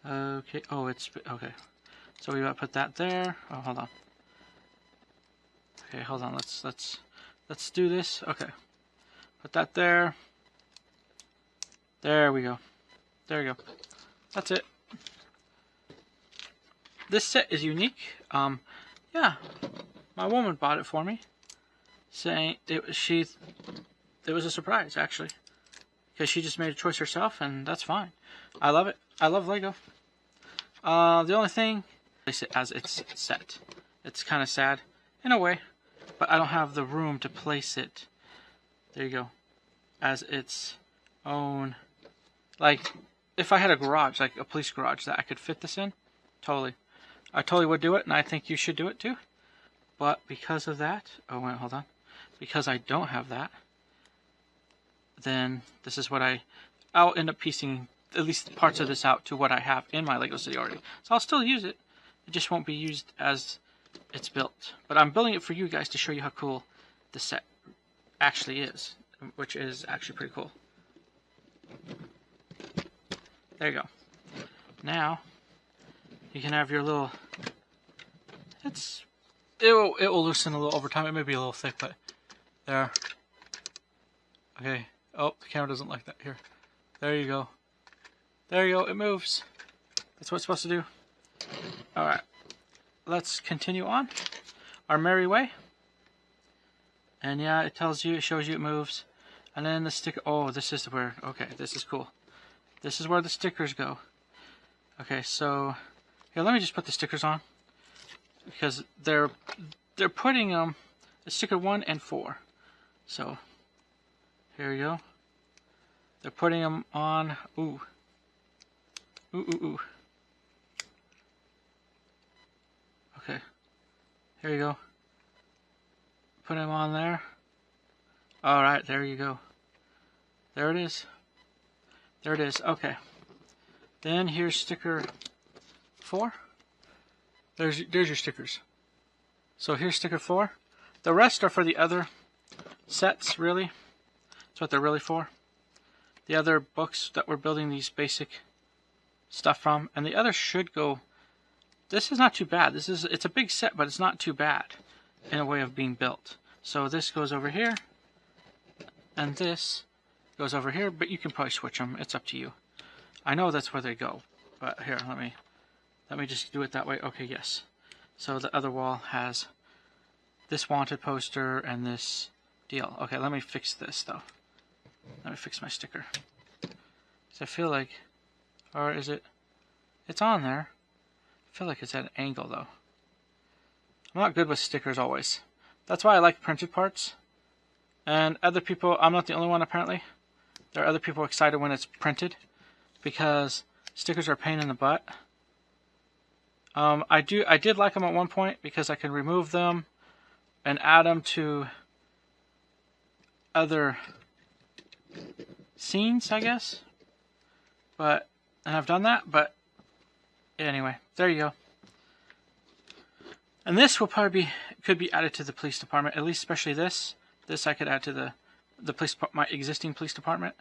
B: Okay. Oh, it's okay. So we gotta put that there. Oh, hold on. Okay, hold on. Let's do this. Okay. Put that there. There we go. There we go. That's it. This set is unique. Yeah, my woman bought it for me, saying it was a surprise actually, because she just made a choice herself, and that's fine. I love it. I love Lego. The only thing, place it as it's set. It's kind of sad in a way, but I don't have the room to place it. There you go, as its own. Like, if I had a garage, like a police garage that I could fit this in, totally. I totally would do it, and I think you should do it too. But because of that, oh wait, hold on. Because I don't have that, then this is what I'll end up piecing at least parts of this out to what I have in my Lego City already. So I'll still use it. It just won't be used as it's built. But I'm building it for you guys to show you how cool the set actually is, which is actually pretty cool. There you go. Now you can have your little. It will loosen a little over time. It may be a little thick, but there. Okay. Oh, the camera doesn't like that. Here. There you go. There you go. It moves. That's what it's supposed to do. All right. Let's continue on our merry way. And yeah, it tells you, it shows you it moves. And then the sticker. Oh, this is where. Okay, this is cool. This is where the stickers go. Okay, so here, let me just put the stickers on, because they're putting sticker 1 and 4. So here we go. They're putting them on. Ooh. Okay. Here you go. Put them on there. All right, there you go. There it is. There it is. Okay. Then here's sticker 4. There's your stickers. So here's sticker 4. The rest are for the other sets, really. That's what they're really for. The other books that we're building these basic stuff from, and the others should go. This is not too bad. It's a big set, but it's not too bad in a way of being built. So this goes over here, and this goes over here, but you can probably switch them. It's up to you. I know that's where they go, but here, let me just do it that way. Okay, yes. So the other wall has this wanted poster and this deal. Okay, let me fix this though. Let me fix my sticker. So I feel like, or is it? It's on there. I feel like it's at an angle though. I'm not good with stickers always. That's why I like printed parts. And other people, I'm not the only one apparently. There are other people excited when it's printed, because stickers are a pain in the butt. I did like them at one point because I can remove them and add them to other scenes, I guess. And I've done that, but anyway, there you go. And this will probably could be added to the police department, at least especially this. This I could add to the police, my existing police department.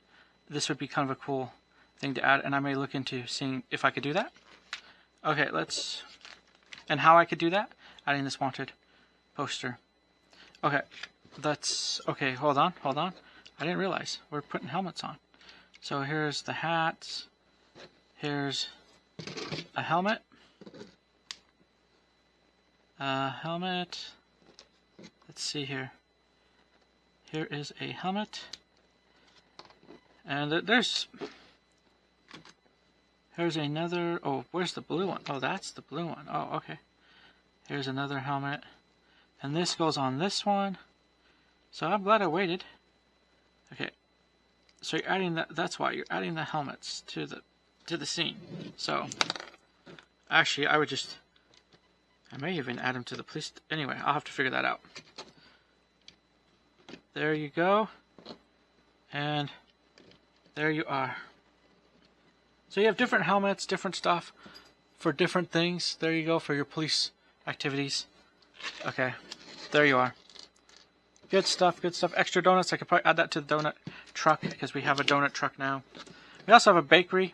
B: This would be kind of a cool thing to add, and I may look into seeing if I could do that. Okay, and how I could do that? Adding this wanted poster. Okay, okay, hold on. I didn't realize we're putting helmets on. So here's the hats. Here's a helmet. Helmet. Let's see here. Here is a helmet. And here's another. Oh, where's the blue one? Oh, that's the blue one. Oh, okay. Here's another helmet. And this goes on this one. So I'm glad I waited. Okay. So you're adding that. That's why you're adding the helmets to the scene. So actually, I may even add them to the police. Anyway, I'll have to figure that out. There you go. And there you are. So you have different helmets, different stuff for different things. There you go for your police activities. Okay, there you are. Good stuff, good stuff. Extra donuts, I could probably add that to the donut truck because we have a donut truck now. We also have a bakery,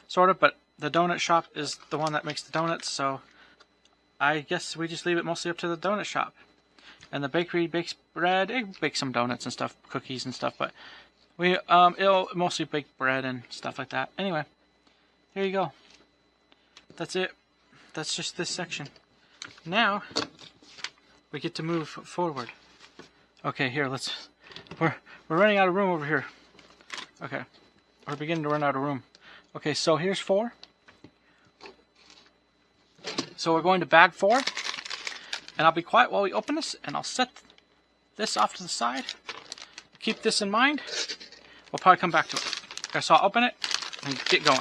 B: sort of, but the donut shop is the one that makes the donuts, so I guess we just leave it mostly up to the donut shop. And the bakery bakes bread. It bakes some donuts and stuff, cookies and stuff, but it'll mostly bake bread and stuff like that. Anyway, here you go. That's it. That's just this section. Now we get to move forward. Okay, here we're running out of room over here. Okay, we're beginning to run out of room. Okay, so here's 4. So we're going to bag 4, and I'll be quiet while we open this, and I'll set this off to the side. Keep this in mind. We'll probably come back to it. Okay, so I'll open it and get going.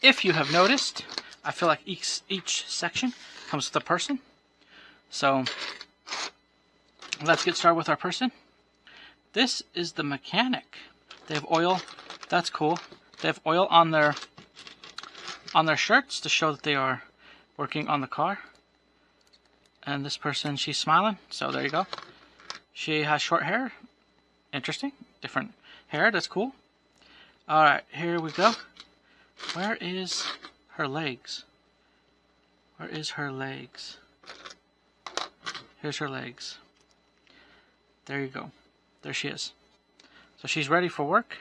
B: If you have noticed, I feel like each section comes with a person. So let's get started with our person. This is the mechanic. They have oil. That's cool. They have oil on their shirts to show that they are working on the car. And this person, she's smiling. So there you go. She has short hair. Interesting. Different hair. That's cool. All right, here we go. Where is her legs? Where is her legs? Here's her legs. There you go. There she is. So she's ready for work.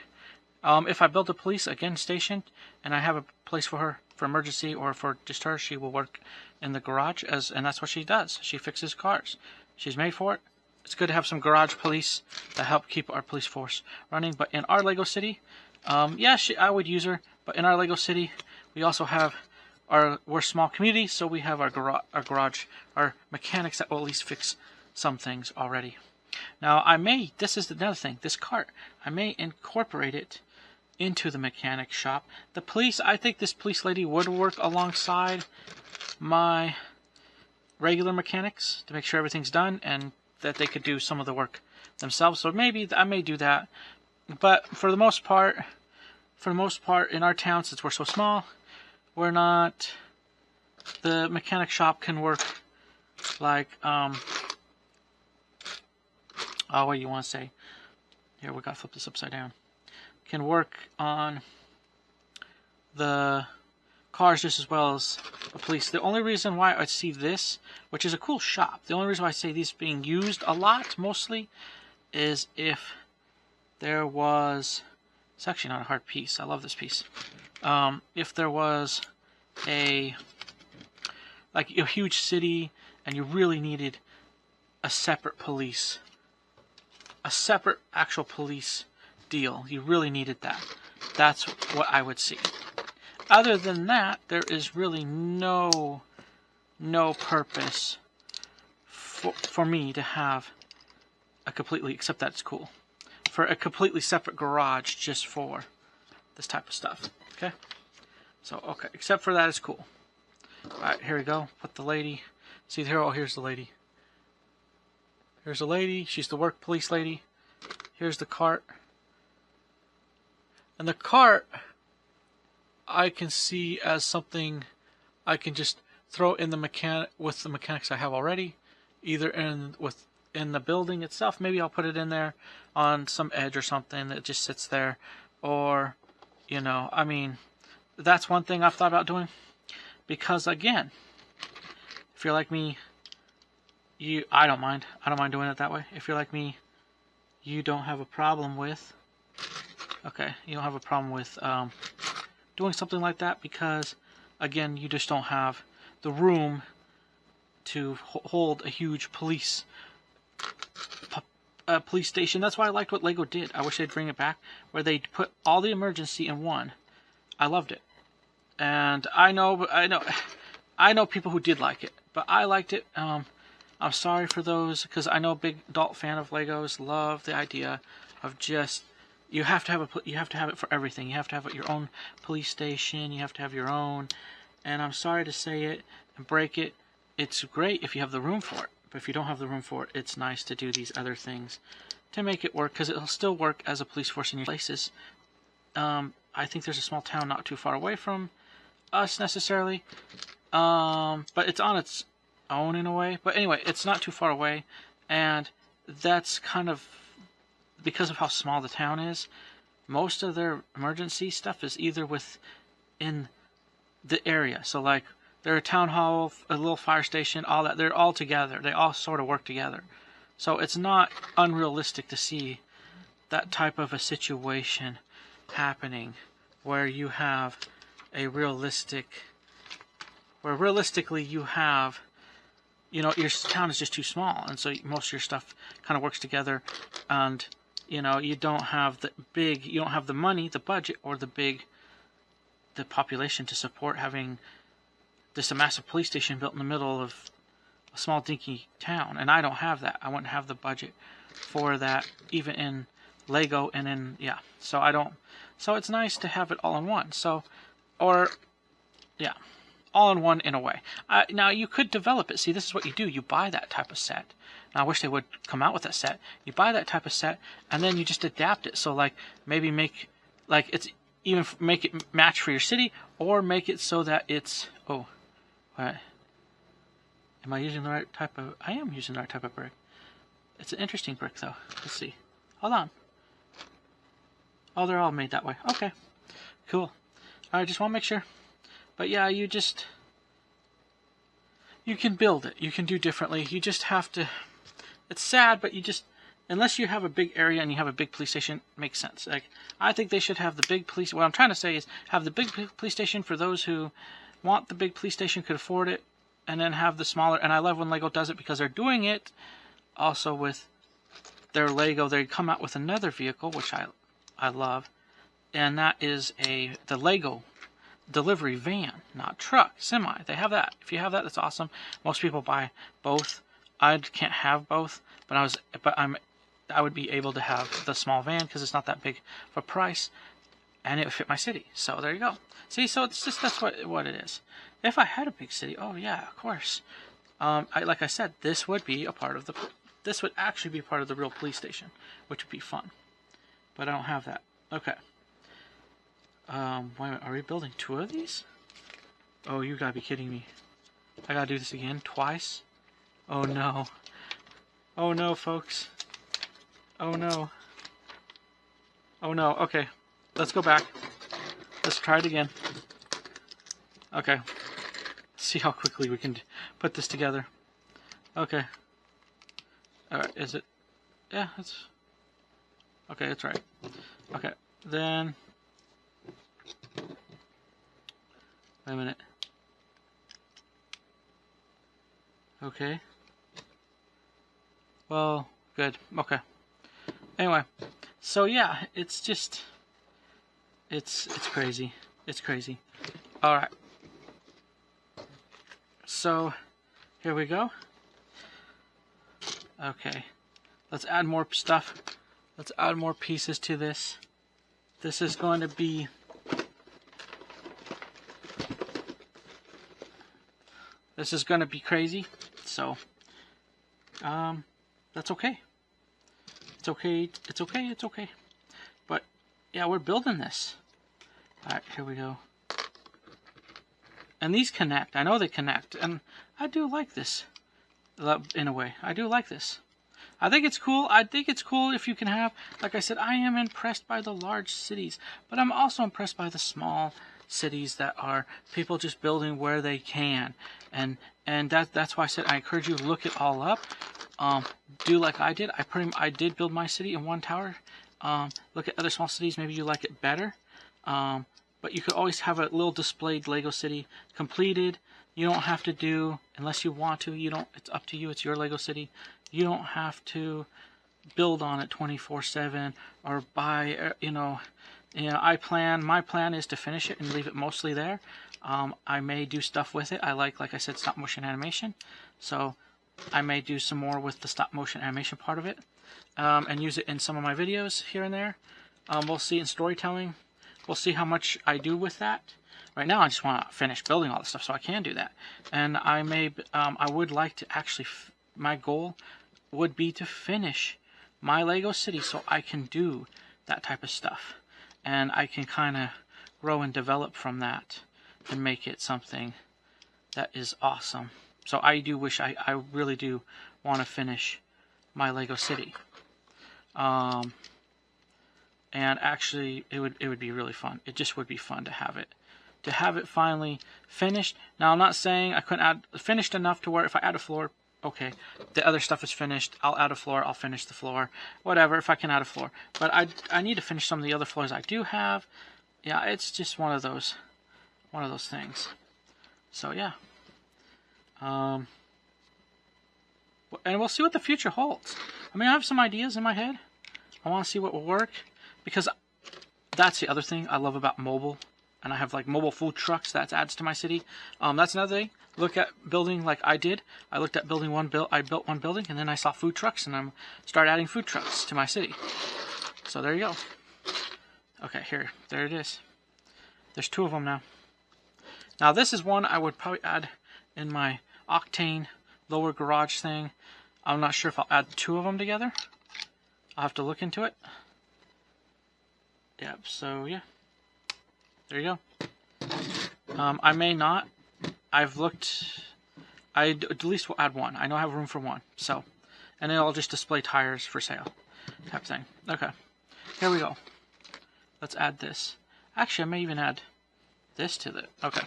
B: If I build a police again station and I have a place for her for emergency or for just her, she will work in the garage and that's what she does. She fixes cars. She's made for it. It's good to have some garage police that help keep our police force running. But in our Lego City, yeah, I would use her. But in our Lego City, we also have we're a small community, so we have our garage, our mechanics that will at least fix some things already. Now, this is another thing, this cart, I may incorporate it into the mechanic shop. The police, I think this police lady would work alongside my regular mechanics to make sure everything's done and that they could do some of the work themselves. So maybe I may do that. But for the most part, in our town, since we're so small, the mechanic shop can work like, what do you want to say? Here, we gotta flip this upside down. Can work on the cars just as well as the police. The only reason why I see this, which is a cool shop, the only reason why I say these being used a lot, mostly, is if there was... It's actually not a hard piece. I love this piece. If there was a huge city and you really needed a separate actual police deal, you really needed that. That's what I would see. Other than that, there is really no purpose for me to have except that it's cool, for a completely separate garage just for this type of stuff. Okay? So, okay, except for that, it's cool. Alright, here we go. Put the lady. See here? Oh, here's the lady. Here's the lady. She's the work police lady. Here's the cart. And the cart, I can see as something I can just throw in with the mechanics I have already, either in the building itself. Maybe I'll put it in there on some edge or something that just sits there. Or, you know, I mean, that's one thing I've thought about doing. Because again, if you're like me, I don't mind. I don't mind doing it that way. If you're like me, you don't have a problem with, you don't have a problem with doing something like that because, again, you just don't have the room to hold a huge police station. That's why I liked what Lego did. I wish they'd bring it back, where they put all the emergency in one. I loved it, and I know people who did like it, but I liked it. I'm sorry for those, because I know a big adult fan of Legos love the idea of just you have to have it for everything. You have to have your own police station. You have to have your own. And I'm sorry to say it and break it. It's great if you have the room for it, but if you don't have the room for it, it's nice to do these other things to make it work, because it'll still work as a police force in your places. I think there's a small town not too far away from us necessarily, but it's on its own in a way. But anyway, it's not too far away, and that's kind of because of how small the town is. Most of their emergency stuff is either within the area. So like their town hall, a little fire station, all that, they're all together. They all sort of work together. So it's not unrealistic to see that type of a situation happening where you have realistically you have, you know, your town is just too small, and so most of your stuff kind of works together, and you know, you don't have the money, the budget, or the population to support having just a massive police station built in the middle of a small dinky town. And I don't have that. I wouldn't have the budget for that, even in Lego and in, yeah. So I don't, so it's nice to have it all in one. So, or, yeah, all in one in a way. Now you could develop it. See, this is what you do. You buy that type of set. Now, I wish they would come out with that set. You buy that type of set, and then you just adapt it. So, like, maybe make it match for your city, or make it so that it's, oh, what? Am I using the right type of, I am using the right type of brick. It's an interesting brick, though. Let's see. Hold on. Oh, they're all made that way. Okay. Cool. Alright, just want to make sure. But yeah, you can build it. You can do differently. You just have to, it's sad, but you just, unless you have a big area and you have a big police station, it makes sense. Like, I think they should have the big police, what I'm trying to say is have the big police station for those who want the big police station, could afford it, and then have the smaller, and I love when Lego does it because they're doing it also with their Lego. They come out with another vehicle, which I love, and that is the Lego delivery van, not truck, semi. They have that. If you have that, that's awesome. Most people buy both. I can't have both, but I would be able to have the small van because it's not that big of a price, and it would fit my city. So there you go. See, so it's just, that's what it is. If I had a big city, oh yeah, of course. Like I said, this would be a part of this would actually be part of the real police station, which would be fun. But I don't have that. Okay. Wait a minute, are we building 2 of these? Oh, you gotta be kidding me. I gotta do this again, twice? Oh no. Oh no, folks. Oh no. Oh no, okay. Let's go back. Let's try it again. Okay. See how quickly we can put this together. Okay. Alright, is it? Yeah, it's... Okay, that's right. Okay, then... Wait a minute. Okay. Well, good. Okay. Anyway, so yeah, it's just... It's crazy. It's crazy. Alright. So, here we go. Okay. Let's add more stuff. Let's add more pieces to this. This is going to be... This is going to be crazy. So, that's okay. It's okay. It's okay. It's okay. But, yeah, we're building this. Alright, here we go. And these connect. I know they connect. And I do like this. In a way. I do like this. I think it's cool. I think it's cool if you can have, like I said, I am impressed by the large cities, but I'm also impressed by the small cities that are people just building where they can. And that's why I said I encourage you to look it all up. Do like I did. I did build my city in one tower. Look at other small cities. Maybe you like it better. But you could always have a little displayed Lego city completed. You don't have to do, unless you want to, you don't, it's up to you, it's your Lego city. You don't have to build on it 24/7 or buy, my plan is to finish it and leave it mostly there. I may do stuff with it. I like I said, stop motion animation. So I may do some more with the stop motion animation part of it, and use it in some of my videos here and there. We'll see in storytelling. We'll see how much I do with that. Right now, I just want to finish building all this stuff so I can do that. And I would like to actually, my goal would be to finish my Lego city so I can do that type of stuff. And I can kind of grow and develop from that and make it something that is awesome. So I do wish, I really do want to finish my Lego city. And actually, it would be really fun. It just would be fun to have it finally finished. Now, I'm not saying I couldn't add finished enough to where if I add a floor, okay, the other stuff is finished. I'll add a floor. I'll finish the floor, whatever. If I can add a floor, but I need to finish some of the other floors I do have. Yeah, it's just one of those things. So yeah, and we'll see what the future holds. I mean, I have some ideas in my head. I want to see what will work. Because that's the other thing I love about mobile. And I have like mobile food trucks that adds to my city. That's another thing. Look at building like I did. I looked at building I built one building and then I saw food trucks and I started adding food trucks to my city. So there you go. Okay, there it is. There's 2 of them now. Now this is one I would probably add in my Octane lower garage thing. I'm not sure if I'll add 2 of them together. I'll have to look into it. Yep, so yeah. There you go. I may not. I've looked. I at least will add 1. I know I have room for 1. So, and then I'll just display tires for sale type thing. Okay. Here we go. Let's add this. Actually, I may even add this to the. Okay.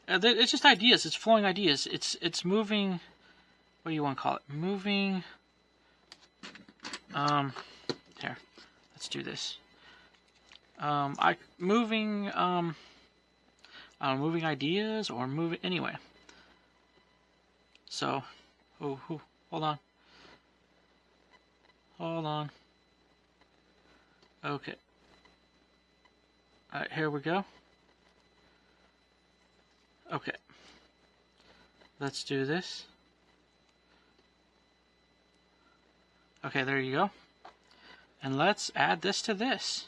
B: It's just ideas. It's flowing ideas. It's moving. What do you want to call it? Moving. Here. Let's do this. Moving ideas or moving anyway. So, hold on. Okay. All right, here we go. Okay. Let's do this. Okay, there you go. And let's add this to this.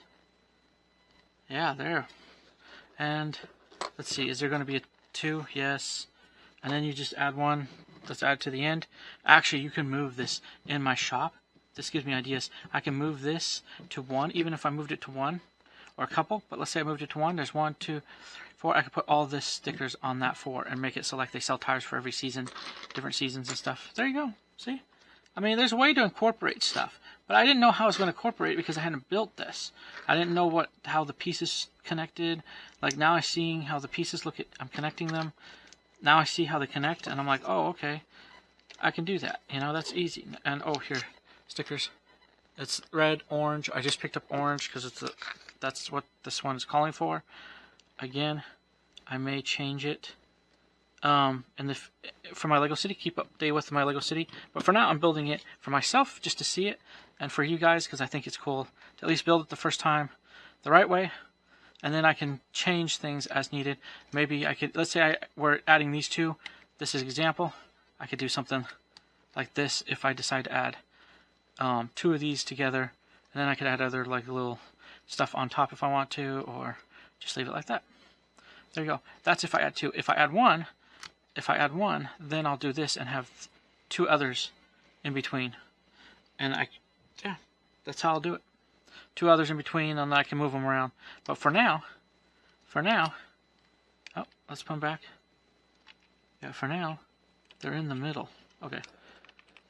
B: Yeah, there. And let's see, is there going to be a 2? Yes. And then you just add 1. Let's add it to the end. Actually, you can move this in my shop. This gives me ideas. I can move this to 1, even if I moved it to 1 or a couple. But let's say I moved it to 1. There's 1, 2, 4. I could put all this stickers on that 4 and make it so like they sell tires for every season, different seasons and stuff. There you go. See? I mean, there's a way to incorporate stuff. But I didn't know how I was going to incorporate it because I hadn't built this. I didn't know how the pieces connected. Like now I'm seeing how the pieces look at, I'm connecting them. Now I see how they connect and I'm like, oh, okay. I can do that. You know, that's easy. And oh, here, stickers. It's red, orange. I just picked up orange because that's what this one is calling for. Again, I may change it. For my Lego City, keep updated with my Lego City. But for now, I'm building it for myself just to see it, and for you guys because I think it's cool to at least build it the first time the right way, and then I can change things as needed. Maybe I could, let's say we're adding these 2. This is an example. I could do something like this if I decide to add 2 of these together, and then I could add other like little stuff on top if I want to, or just leave it like that. There you go. That's if I add 2. If I add 1. Then I'll do this and have 2 others in between. And yeah, that's how I'll do it. 2 others in between, and then I can move them around. But for now, oh, let's come back. Yeah, for now, they're in the middle. Okay.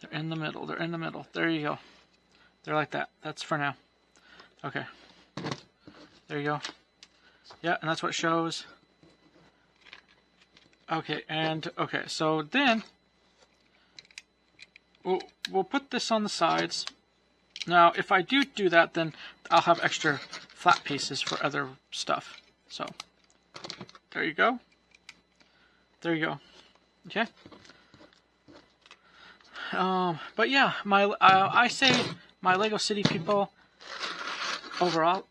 B: They're in the middle. They're in the middle. There you go. They're like that. That's for now. Okay. There you go. Yeah, and that's what it shows. Okay, and okay, so then we'll put this on the sides. Now, if I do that, then I'll have extra flat pieces for other stuff. So there you go. There you go. Okay. But yeah, I say my Lego City people overall,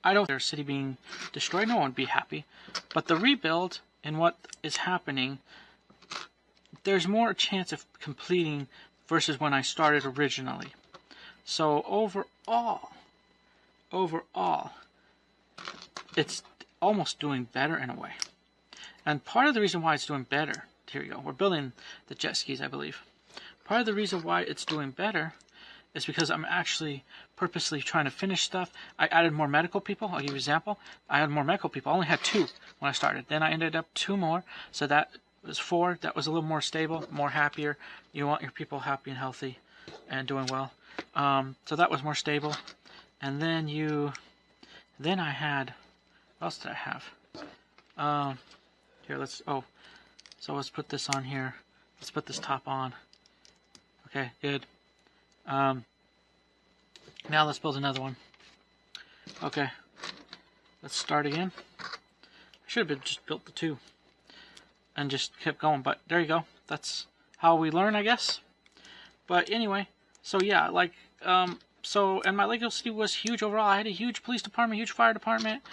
B: I don't their city being destroyed. No one would be happy. But the rebuild and what is happening, there's more chance of completing versus when I started originally. So overall, it's almost doing better in a way. And part of the reason why it's doing better, here we go, we're building the jet skis, I believe. Part of the reason why it's doing better is because I'm actually purposely trying to finish stuff. I added more medical people. I'll give you an example. I had more medical people. I only had 2 when I started. Then I ended up 2 more. So that was 4. That was a little more stable, more happier. You want your people happy and healthy and doing well. So that was more stable. And then I had, what else did I have? Here, so let's put this on here. Let's put this top on. Okay, good. Now let's build another one. Okay, let's start again. I should have just built the 2 and just kept going, but there you go. That's how we learn, I guess. But anyway, so yeah, like, and my Lego City was huge overall. I had a huge police department, huge fire department.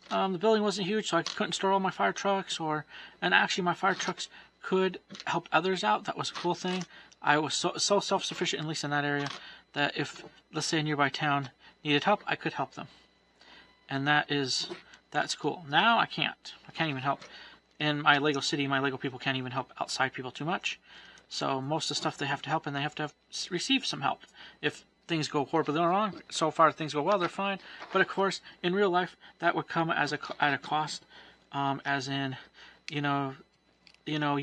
B: The building wasn't huge, so I couldn't store all my fire trucks, and actually my fire trucks could help others out. That was a cool thing. I was so self-sufficient, at least in that area, that if, let's say, a nearby town needed help, I could help them. And that's cool. Now I can't even help. In my Lego City, my Lego people can't even help outside people too much. So most of the stuff they have to help, and they have to receive some help. If things go horribly wrong, so far things go well, they're fine. But of course, in real life, that would come at a cost, as in, you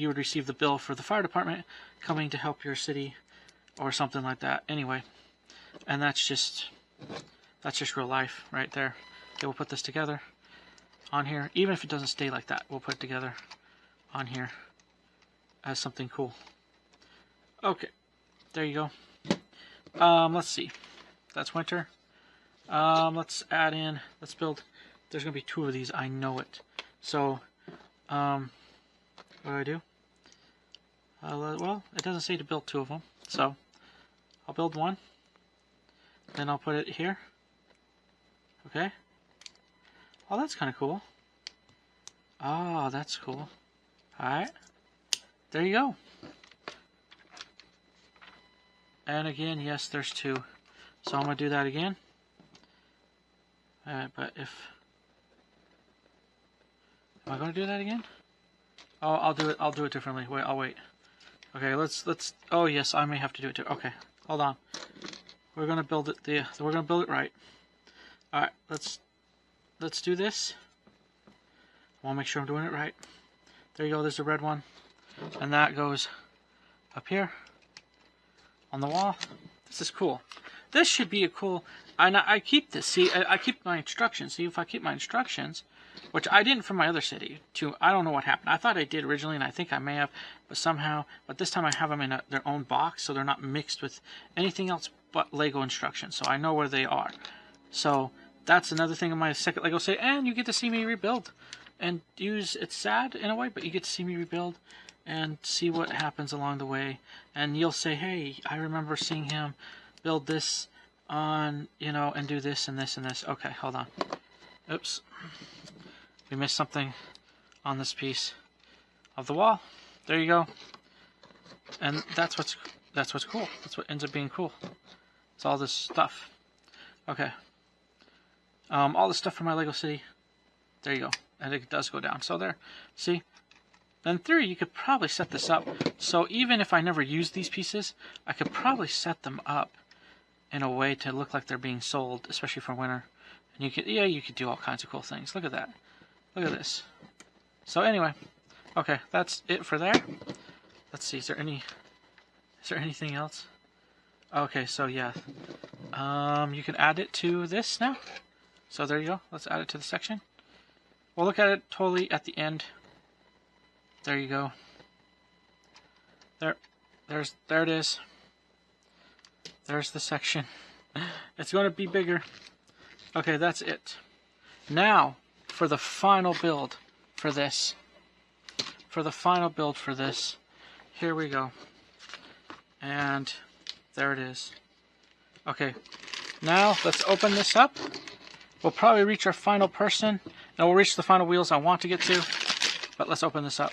B: would receive the bill for the fire department coming to help your city or something like that. Anyway, and that's just real life right there. Okay, we'll put this together on here. Even if it doesn't stay like that, we'll put it together on here as something cool. Okay, there you go. Let's see. That's winter. Let's add in, let's build, there's going to be 2 of these, I know it. So, what do? Well, it doesn't say to build 2 of them, so I'll build 1. Then I'll put it here. Okay. Oh, that's kind of cool. Oh, that's cool. Alright. There you go. And again, yes, there's 2. So I'm going to do that again. But if... Am I going to do that again? Oh, I'll do it differently. Wait, I'll wait. Okay, let's oh yes, I may have to do it too. Okay, hold on. We're gonna build it we're gonna build it right. Alright, let's do this. I wanna make sure I'm doing it right. There you go, there's the red one. And that goes up here on the wall. This is cool. This should be a cool, I keep this, see, I keep my instructions. See, if I keep my instructions, which I didn't from my other city, I don't know what happened. I thought I did originally, and I think I may have, but this time I have them in their own box, so they're not mixed with anything else but Lego instructions, so I know where they are. So that's another thing in my second Lego set, and you get to see me rebuild and it's sad in a way, but you get to see me rebuild and see what happens along the way, and you'll say, hey, I remember seeing him build this on, and do this and this and this. Okay, hold on. Oops. We missed something on this piece of the wall. There you go. And that's what's cool. That's what ends up being cool. It's all this stuff. Okay. All the stuff from my Lego City. There you go. And it does go down. So there. See? In theory, you could probably set this up. So even if I never use these pieces, I could probably set them up in a way to look like they're being sold, especially for winter. And you could do all kinds of cool things. Look at that. Look at this. So anyway, okay, that's it for there. Let's see, is there Is there anything else? Okay, so yeah. You can add it to this now. So there you go. Let's add it to the section. We'll look at it totally at the end. There you go. There it is. There's the section. It's going to be bigger. Okay, that's it. Now, for the final build for this. Here we go. And there it is. Okay, now let's open this up. We'll probably reach our final person, and we'll reach the final wheels I want to get to. But let's open this up.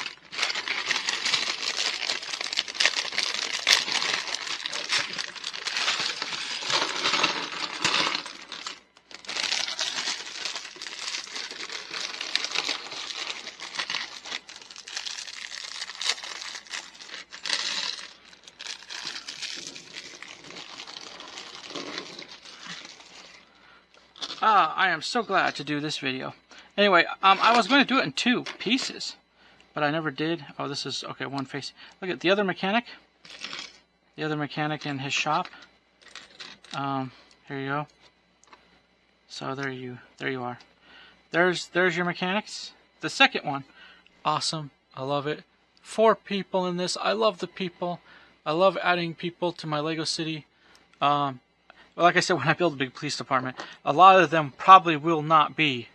B: I am so glad to do this video. Anyway, I was going to do it in 2 pieces, but I never did. Oh, this is, okay, one face. Look at the other mechanic. The other mechanic in his shop. Here you go. So there you are. There's your mechanics. The second one. Awesome. I love it. 4 people in this. I love the people. I love adding people to my Lego City. Like I said, when I build a big police department, a lot of them probably will not be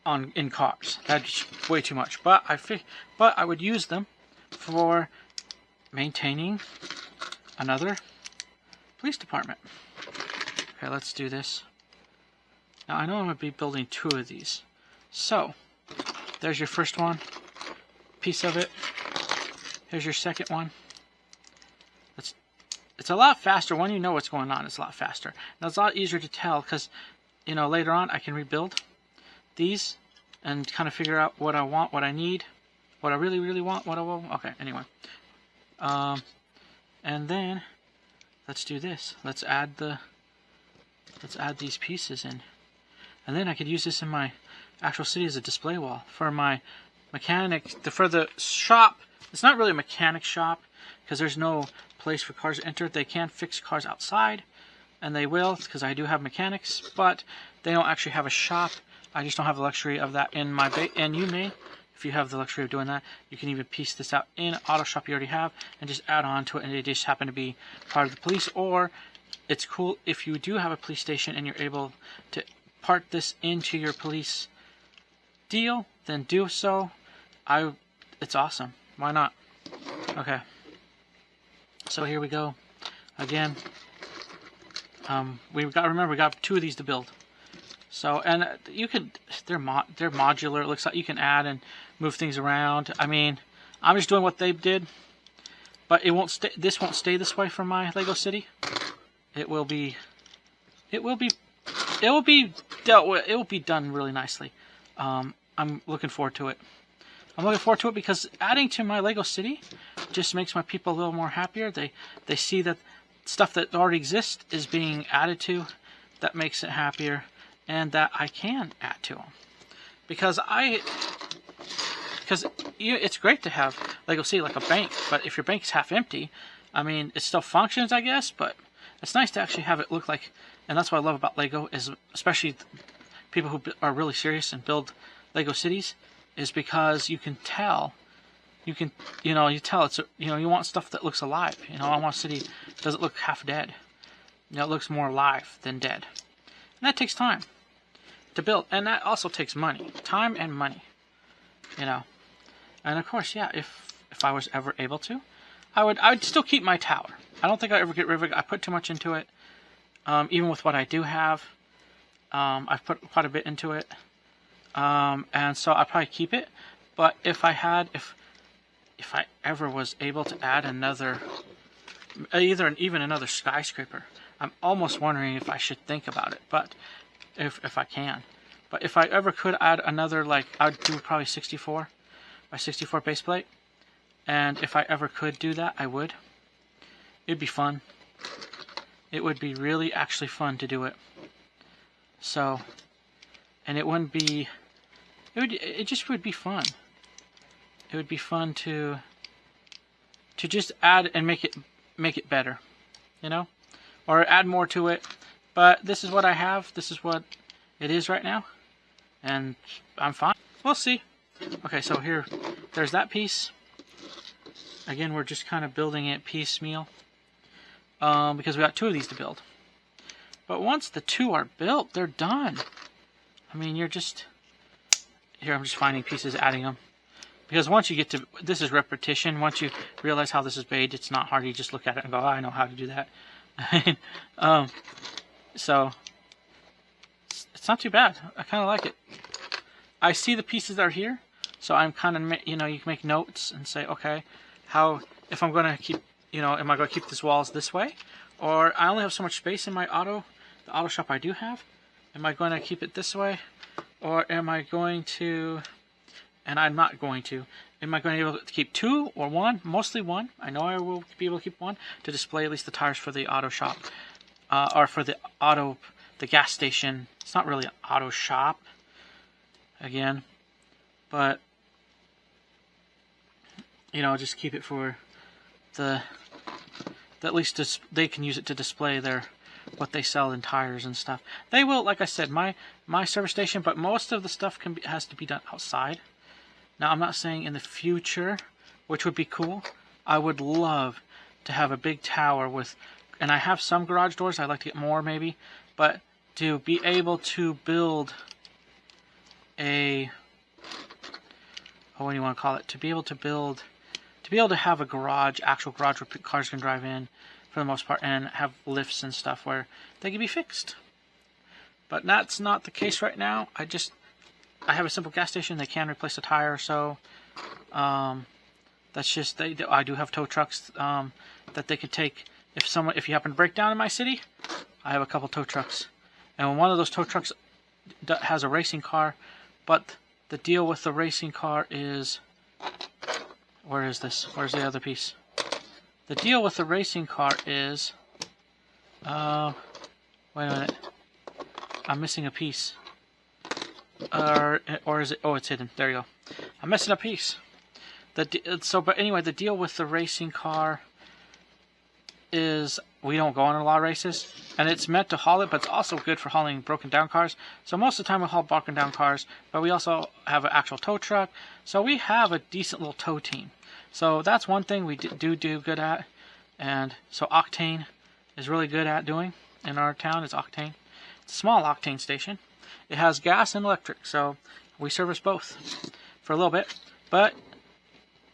B: in cars. That's way too much. But I would use them for maintaining another police department. Okay, let's do this. Now I know I'm going to be building 2 of these. So, there's your first one. Piece of it. Here's your second one. It's a lot faster when you know what's going on. It's a lot faster. Now it's a lot easier to tell because, you know, later on I can rebuild these and kind of figure out what I want, what I need, what I really, really want, what I will. Okay, anyway. And then let's do this. Let's add these pieces in. And then I could use this in my actual city as a display wall for my mechanic, for the shop. It's not really a mechanic shop because there's no place for cars to enter. They can fix cars outside, and they will because I do have mechanics, but they don't actually have a shop. I just don't have the luxury of that in my base. And you may, if you have the luxury of doing that, you can even piece this out in auto shop you already have and just add on to it, and they just happen to be part of the police. Or it's cool if you do have a police station and you're able to part this into your police deal, then do so. It's awesome. Why not? Okay. So here we go. Again, we got 2 of these to build. So, and they're modular. It looks like you can add and move things around. I mean, I'm just doing what they did, but it won't stay. This won't stay this way for my Lego City. It will be dealt with. It will be done really nicely. I'm looking forward to it. I'm looking forward to it because adding to my Lego City just makes my people a little more happier. They see that stuff that already exists is being added to. That makes it happier, and that I can add to them. Because it's great to have Lego City like a bank, but if your bank's half empty, I mean, it still functions, I guess, but it's nice to actually have it look like, and that's what I love about Lego, is especially people who are really serious and build Lego cities, is because you can tell, you tell it's, you want stuff that looks alive. I want a city that doesn't look half dead. It looks more alive than dead. And that takes time to build, and that also takes money, time and money. And of course, yeah, if I was ever able to, I would still keep my tower. I don't think I'd ever get rid of it. I put too much into it. Even with what I do have, I've put quite a bit into it. And so I'd probably keep it. But if I ever was able to add another, even another skyscraper, I'm almost wondering if I should think about it. But if I can. But if I ever could add another, I'd do probably 64 by 64 base plate. And if I ever could do that, I would. It'd be fun. It would be really actually fun to do it. So, and it wouldn't be, it just would be fun. It would be fun to just add and make it make it better, you know, or add more to it. But this is what I have. This is what it is right now, and I'm fine. We'll see. Okay, so here, there's that piece. Again, we're just kind of building it piecemeal because we got 2 of these to build. But once the 2 are built, they're done. I mean, you're just... Here, I'm just finding pieces, adding them. Because once you get to... This is repetition. Once you realize how this is made, it's not hard. You just look at it and go, oh, I know how to do that. So, it's not too bad. I kind of like it. I see the pieces that are here. So I'm kind of, you know, you can make notes and say, okay, how... If I'm going to keep... You know, am I going to keep these walls this way? Or I only have so much space in my the auto shop I do have. Am I going to keep it this way? Or am I going to, and I'm not going to, am I going to be able to keep 2 or 1? Mostly 1. I know I will be able to keep 1 to display at least the tires for the auto shop. Or for the gas station. It's not really an auto shop. Again. But, you know, just keep it for at least they can use it to display what they sell in tires and stuff. They will, like I said, my service station, but most of the stuff has to be done outside. Now, I'm not saying in the future, which would be cool. I would love to have a big tower with, and I have some garage doors. I'd like to get more maybe, but to be able to build a, what do you want to call it? To be able to have a garage, actual garage where cars can drive in for the most part, and have lifts and stuff where they can be fixed. But that's not the case right now. I have a simple gas station. They can replace a tire or so. That's just, I do have tow trucks that they could take. If you happen to break down in my city, I have a couple tow trucks. And one of those tow trucks has a racing car, but the deal with the racing car is... Where is this? Where's the other piece? The deal with the racing car is... wait a minute. I'm missing a piece. Or is it... Oh, it's hidden. There you go. I'm missing a piece. But anyway, the deal with the racing car is we don't go on a lot of races. And it's meant to haul it, but it's also good for hauling broken down cars. So most of the time we haul broken down cars, but we also have an actual tow truck. So we have a decent little tow team. So that's one thing we do good at. And so Octane is really good at doing in our town is Octane. It's a small Octane station. It has gas and electric, so we service both for a little bit. But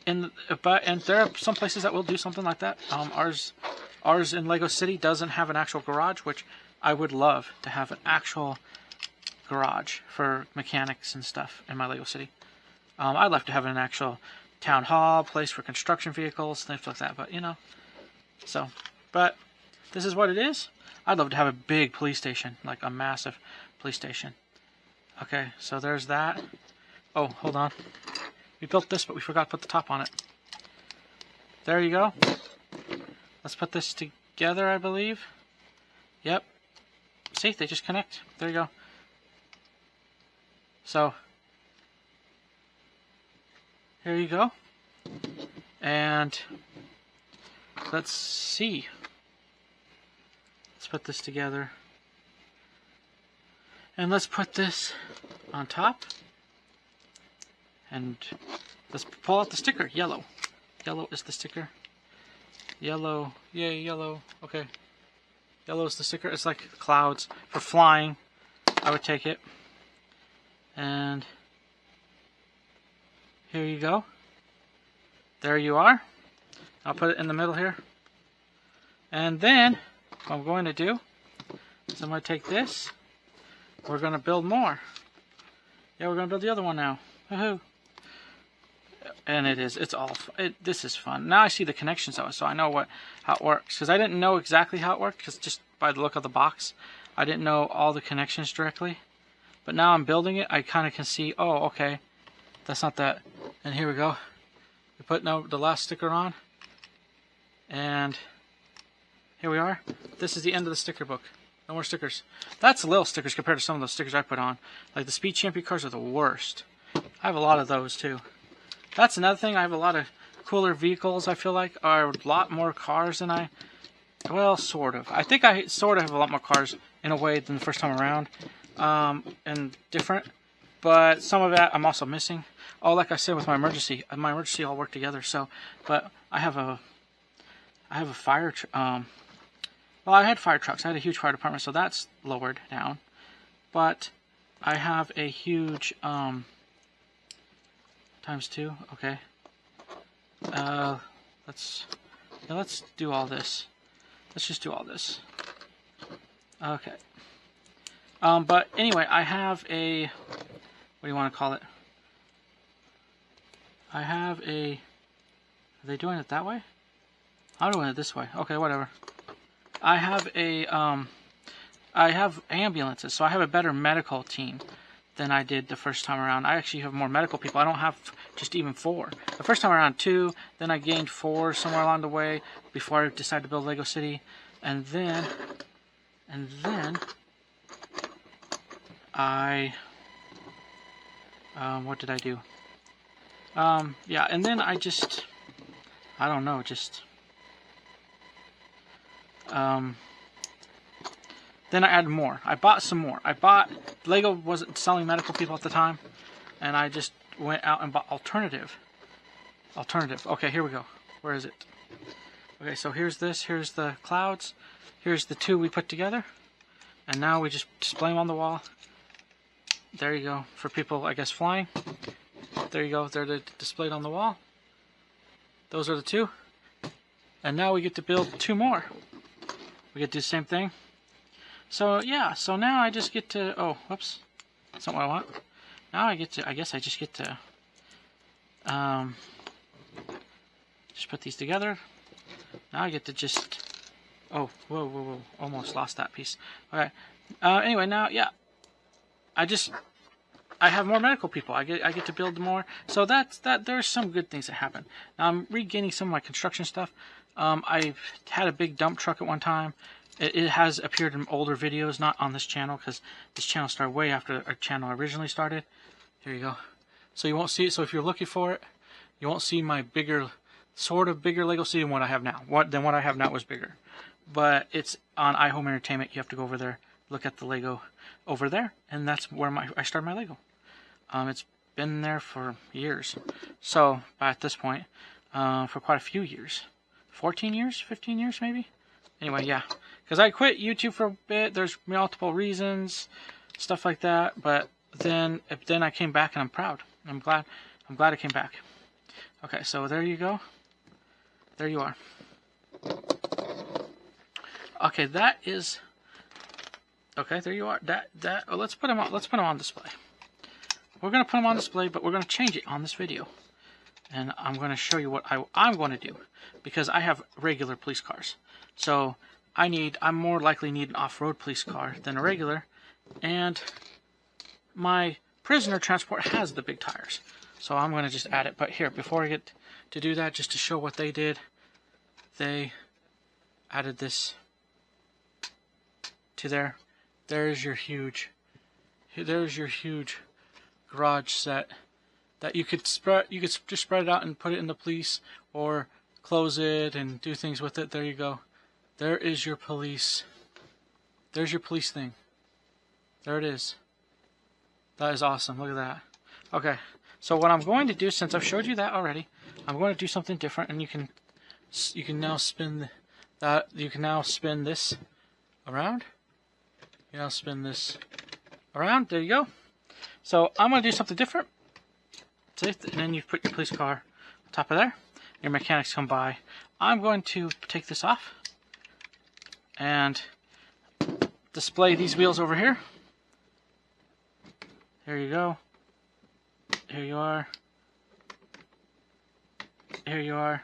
B: there are some places that will do something like that. Ours in Lego City doesn't have an actual garage, which I would love to have an actual garage for mechanics and stuff in my Lego City. I'd love to have an actual town hall, place for construction vehicles, things like that, but you know. So, but this is what it is. I'd love to have a big police station, like a massive police station. Okay, so there's that. Oh, hold on. We built this, but we forgot to put the top on it. There you go. Let's put this together, I believe. Yep. See, they just connect. There you go. So, here you go. And let's see. Let's put this together. And let's put this on top. And let's pull out the sticker. Yellow. Yellow is the sticker. Yellow. Yay, yellow. Okay. Yellow is the sticker. It's like clouds. For flying, I would take it. And here you go. There you are. I'll put it in the middle here. And then, what I'm going to do is I'm going to take this. We're going to build more. Yeah, we're going to build the other one now. Woohoo. And this is fun. Now I see the connections though, so I know how it works. Because I didn't know exactly how it worked, because just by the look of the box, I didn't know all the connections directly. But now I'm building it, I kind of can see, oh, okay, that's not that. And here we go. We put the last sticker on. And here we are. This is the end of the sticker book. No more stickers. That's little stickers compared to some of those stickers I put on. Like the Speed Champion cars are the worst. I have a lot of those too. That's another thing. I have a lot of cooler vehicles, I feel like, are a lot more cars than well, sort of. I think I sort of have a lot more cars in a way than the first time around, and different. But some of that I'm also missing. Oh, like I said with my emergency all work together. So, but I have a fire. Well, I had fire trucks. I had a huge fire department, so that's lowered down. But I have a huge times 2. Okay. Let's do all this. Let's just do all this. Okay. But anyway, I have a, what do you want to call it? I have a, are they doing it that way? I'm doing it this way. Okay, whatever. I have a, I have ambulances, so I have a better medical team than I did the first time around. I actually have more medical people. I don't have just even 4. The first time around 2, then I gained 4 somewhere along the way before I decided to build Lego City, and then I, what did I do? Yeah, and then I just, I don't know, just, then I added more. I bought some more. Lego wasn't selling medical people at the time, and I just went out and bought alternative. Okay, here we go. Where is it? Okay, so here's this. Here's the clouds. Here's the 2 we put together. And now we just display them on the wall. There you go. For people, I guess, flying. There you go. They're displayed on the wall. Those are the 2. And now we get to build 2 more. We get to do the same thing. So yeah, so now I just get to, oh, whoops, that's not what I want. Now I get to, I guess I just get to, just put these together. Now I get to just, oh, whoa, almost lost that piece. Okay, anyway, now, yeah, I have more medical people. I get to build more. So there's some good things that happen. Now I'm regaining some of my construction stuff. I've had a big dump truck at one time. It has appeared in older videos, not on this channel, because this channel started way after our channel originally started. Here you go. So you won't see it. So if you're looking for it, you won't see my bigger, sort of bigger Lego City than what I have now. What I have now was bigger. But it's on iHome Entertainment. You have to go over there, look at the Lego over there, and that's where I started my Lego. It's been there for years. So at this point, for quite a few years. 14 years? 15 years maybe? Anyway, yeah. Because I quit YouTube for a bit. There's multiple reasons, stuff like that. But then I came back, and I'm proud. I'm glad I came back. Okay, so there you go. There you are. Okay, that is. Okay, there you are. Oh, let's put them on. Let's put them on display. We're gonna put them on display, but we're gonna change it on this video, and I'm gonna show you what I'm going to do, because I have regular police cars. So I'm more likely need an off-road police car than a regular, and my prisoner transport has the big tires. So I'm going to just add it. But here, before I get to do that, just to show what they did, they added this to there. There's your huge garage set that you could just spread it out and put it in the police, or close it and do things with it. There you go. There is your police. There's your police thing. There it is. That is awesome. Look at that. Okay. So what I'm going to do, since I've showed you that already, I'm going to do something different, and you can now spin that. You can now spin this around. You now spin this around. There you go. So I'm going to do something different. See? And then you put your police car on top of there. Your mechanics come by. I'm going to take this off and display these wheels over here. There you go. Here you are. Here you are.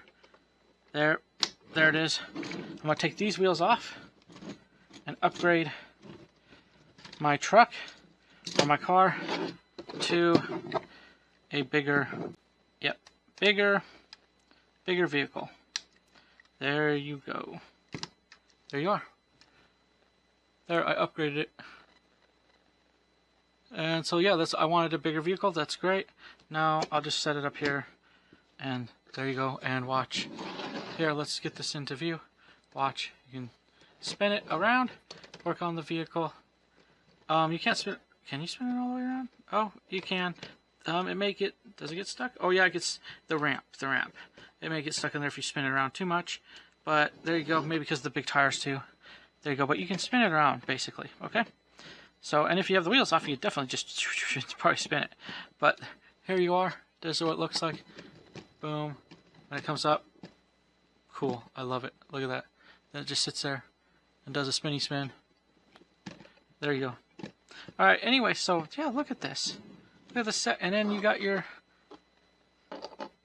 B: There it is. I'm going to take these wheels off and upgrade my truck or my car to a bigger vehicle. There you go. There you are. There, I upgraded it. And so yeah, I wanted a bigger vehicle. That's great. Now I'll just set it up here and
A: There you go, and watch. Here, let's get this into view. Watch. You can spin it around, work on the vehicle. You can't spin it. Can you spin it all the way around? Oh, you can. It may get, does it get stuck? Oh yeah, it gets the ramp. It may get stuck in there if you spin it around too much. But there you go, maybe because of the big tires too. There you go, but you can spin it around basically, okay? So, and if you have the wheels off, you definitely just probably spin it. But here you are. This is what it looks like. Boom. And it comes up. Cool. I love it. Look at that. Then it just sits there and does a spinny spin. There you go. Alright, anyway, so yeah, look at this. Look at the set. And then you got your...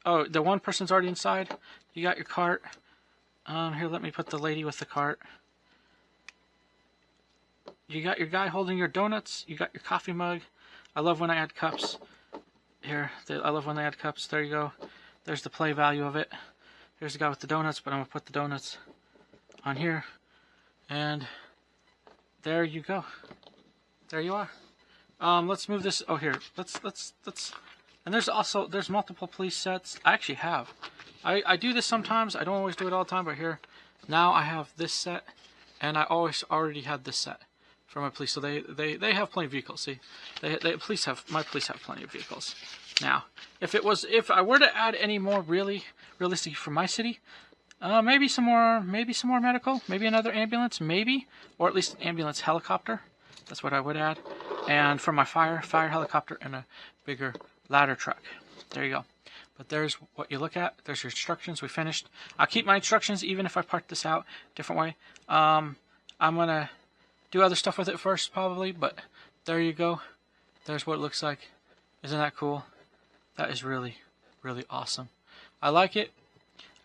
A: Oh, the one person's already inside. You got your cart. Here, let me put the lady with the cart. You got your guy holding your donuts. You got your coffee mug. I love when I add cups. Here, I love when they add cups. There you go. There's the play value of it. Here's the guy with the donuts, but I'm going to put the donuts on here. And there you go. There you are. Let's move this. Oh, here. Let's. And there's multiple police sets. I actually have. I do this sometimes. I don't always do it all the time, but here. Now I have this set. And I already had this set for my police. So they have plenty of vehicles. See, my police have plenty of vehicles. Now, if I were to add any more realistic for my city, maybe some more medical, maybe another ambulance, maybe, or at least an ambulance helicopter. That's what I would add. And for my fire helicopter and a bigger ladder truck. There you go. But there's what you look at. There's your instructions. We finished. I'll keep my instructions even if I part this out a different way. I'm going to do other stuff with it first probably, but there you go. There's what it looks like. Isn't that cool? That is really, really awesome. I like it.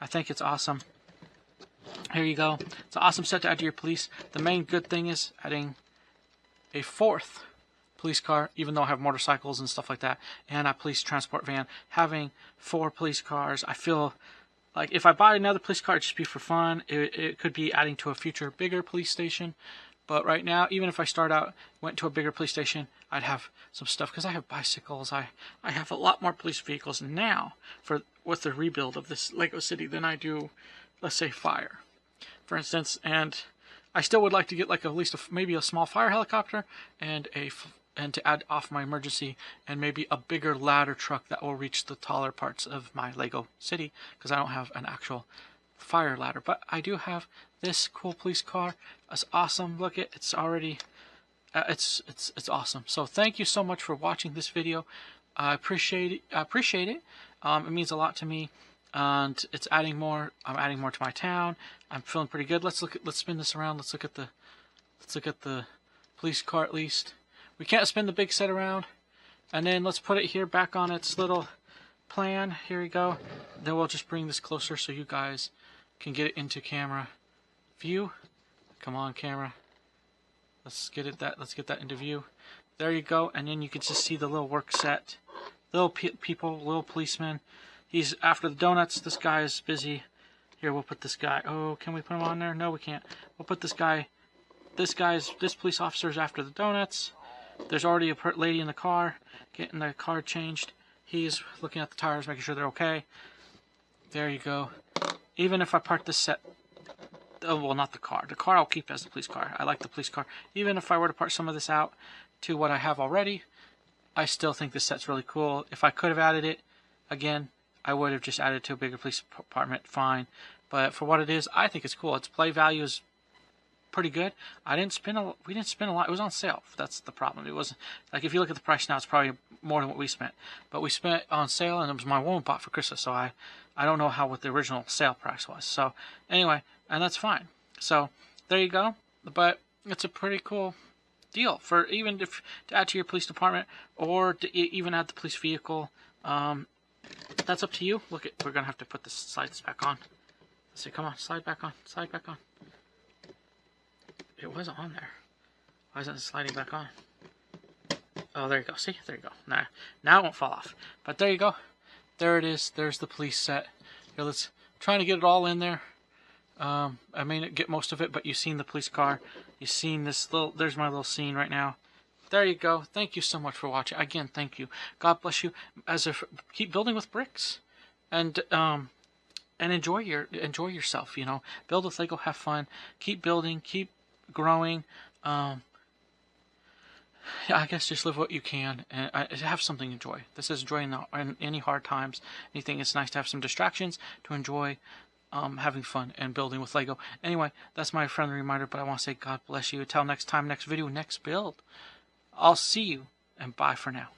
A: I think it's awesome. Here you go. It's an awesome set to add to your police. The main good thing is adding a fourth police car, even though I have motorcycles and stuff like that, and a police transport van. Having 4 police cars, I feel like if I buy another police car, it'd just be for fun. It could be adding to a future bigger police station. But right now, even if I went to a bigger police station, I'd have some stuff because I have bicycles. I have a lot more police vehicles now with the rebuild of this Lego City than I do, let's say, fire, for instance. And I still would like to get like at least maybe a small fire helicopter and to add off my emergency, and maybe a bigger ladder truck that will reach the taller parts of my Lego City because I don't have an actual fire ladder. But I do have this cool police car. It's awesome. Look, it's already it's awesome. So thank you so much for watching this video. I appreciate it. It means a lot to me, and it's adding more. I'm adding more to my town. I'm feeling pretty good. Let's spin this around. Let's look at the police car at least. We can't spin the big set around. And then let's put it here back on its little plan. Here we go. Then we'll just bring this closer so you guys can get it into camera view. Come on, camera. Let's get that into view. There you go. And then you can just see the little work set. Little people, little policeman. He's after the donuts. This guy is busy. Here, we'll put this guy. Oh, can we put him on there? No, we can't. We'll put this guy. This police officer's after the donuts. There's already a lady in the car, getting the car changed. He's looking at the tires, making sure they're okay. There you go. Even if I park this set, oh, well, not the car. The car I'll keep as the police car. I like the police car. Even if I were to part some of this out to what I have already, I still think this set's really cool. If I could have added it, again, I would have just added to a bigger police department, fine. But for what it is, I think it's cool. Its play value is pretty good. We didn't spend a lot. It was on sale. That's the problem. It wasn't like, if you look at the price now, it's probably more than what we spent. But we spent on sale, and it was my woman bought for Christmas. So I don't know what the original sale price was. So anyway, and that's fine. So there you go. But it's a pretty cool deal for even if to add to your police department or to even add the police vehicle. That's up to you. Look, we're gonna have to put slide this back on. Let's see. Come on, slide back on. Slide back on. It wasn't on there. Why isn't it sliding back on? Oh, there you go. See? There you go. Now it won't fall off. But there you go. There it is. There's the police set. Here, let's trying to get it all in there. I may not get most of it, but you've seen the police car. You've seen this little, there's my little scene right now. There you go. Thank you so much for watching. Again, thank you. God bless you. Keep building with bricks.
B: and enjoy yourself. You know, build with Lego, have fun, keep building, keep growing. Yeah, I guess just live what you can and have something to enjoy. This is enjoying in any hard times. Anything, it's nice to have some distractions to enjoy having fun and building with Lego. Anyway, that's my friendly reminder, but I want to say God bless you. Until next time, next video, next build. I'll see you, and bye for now.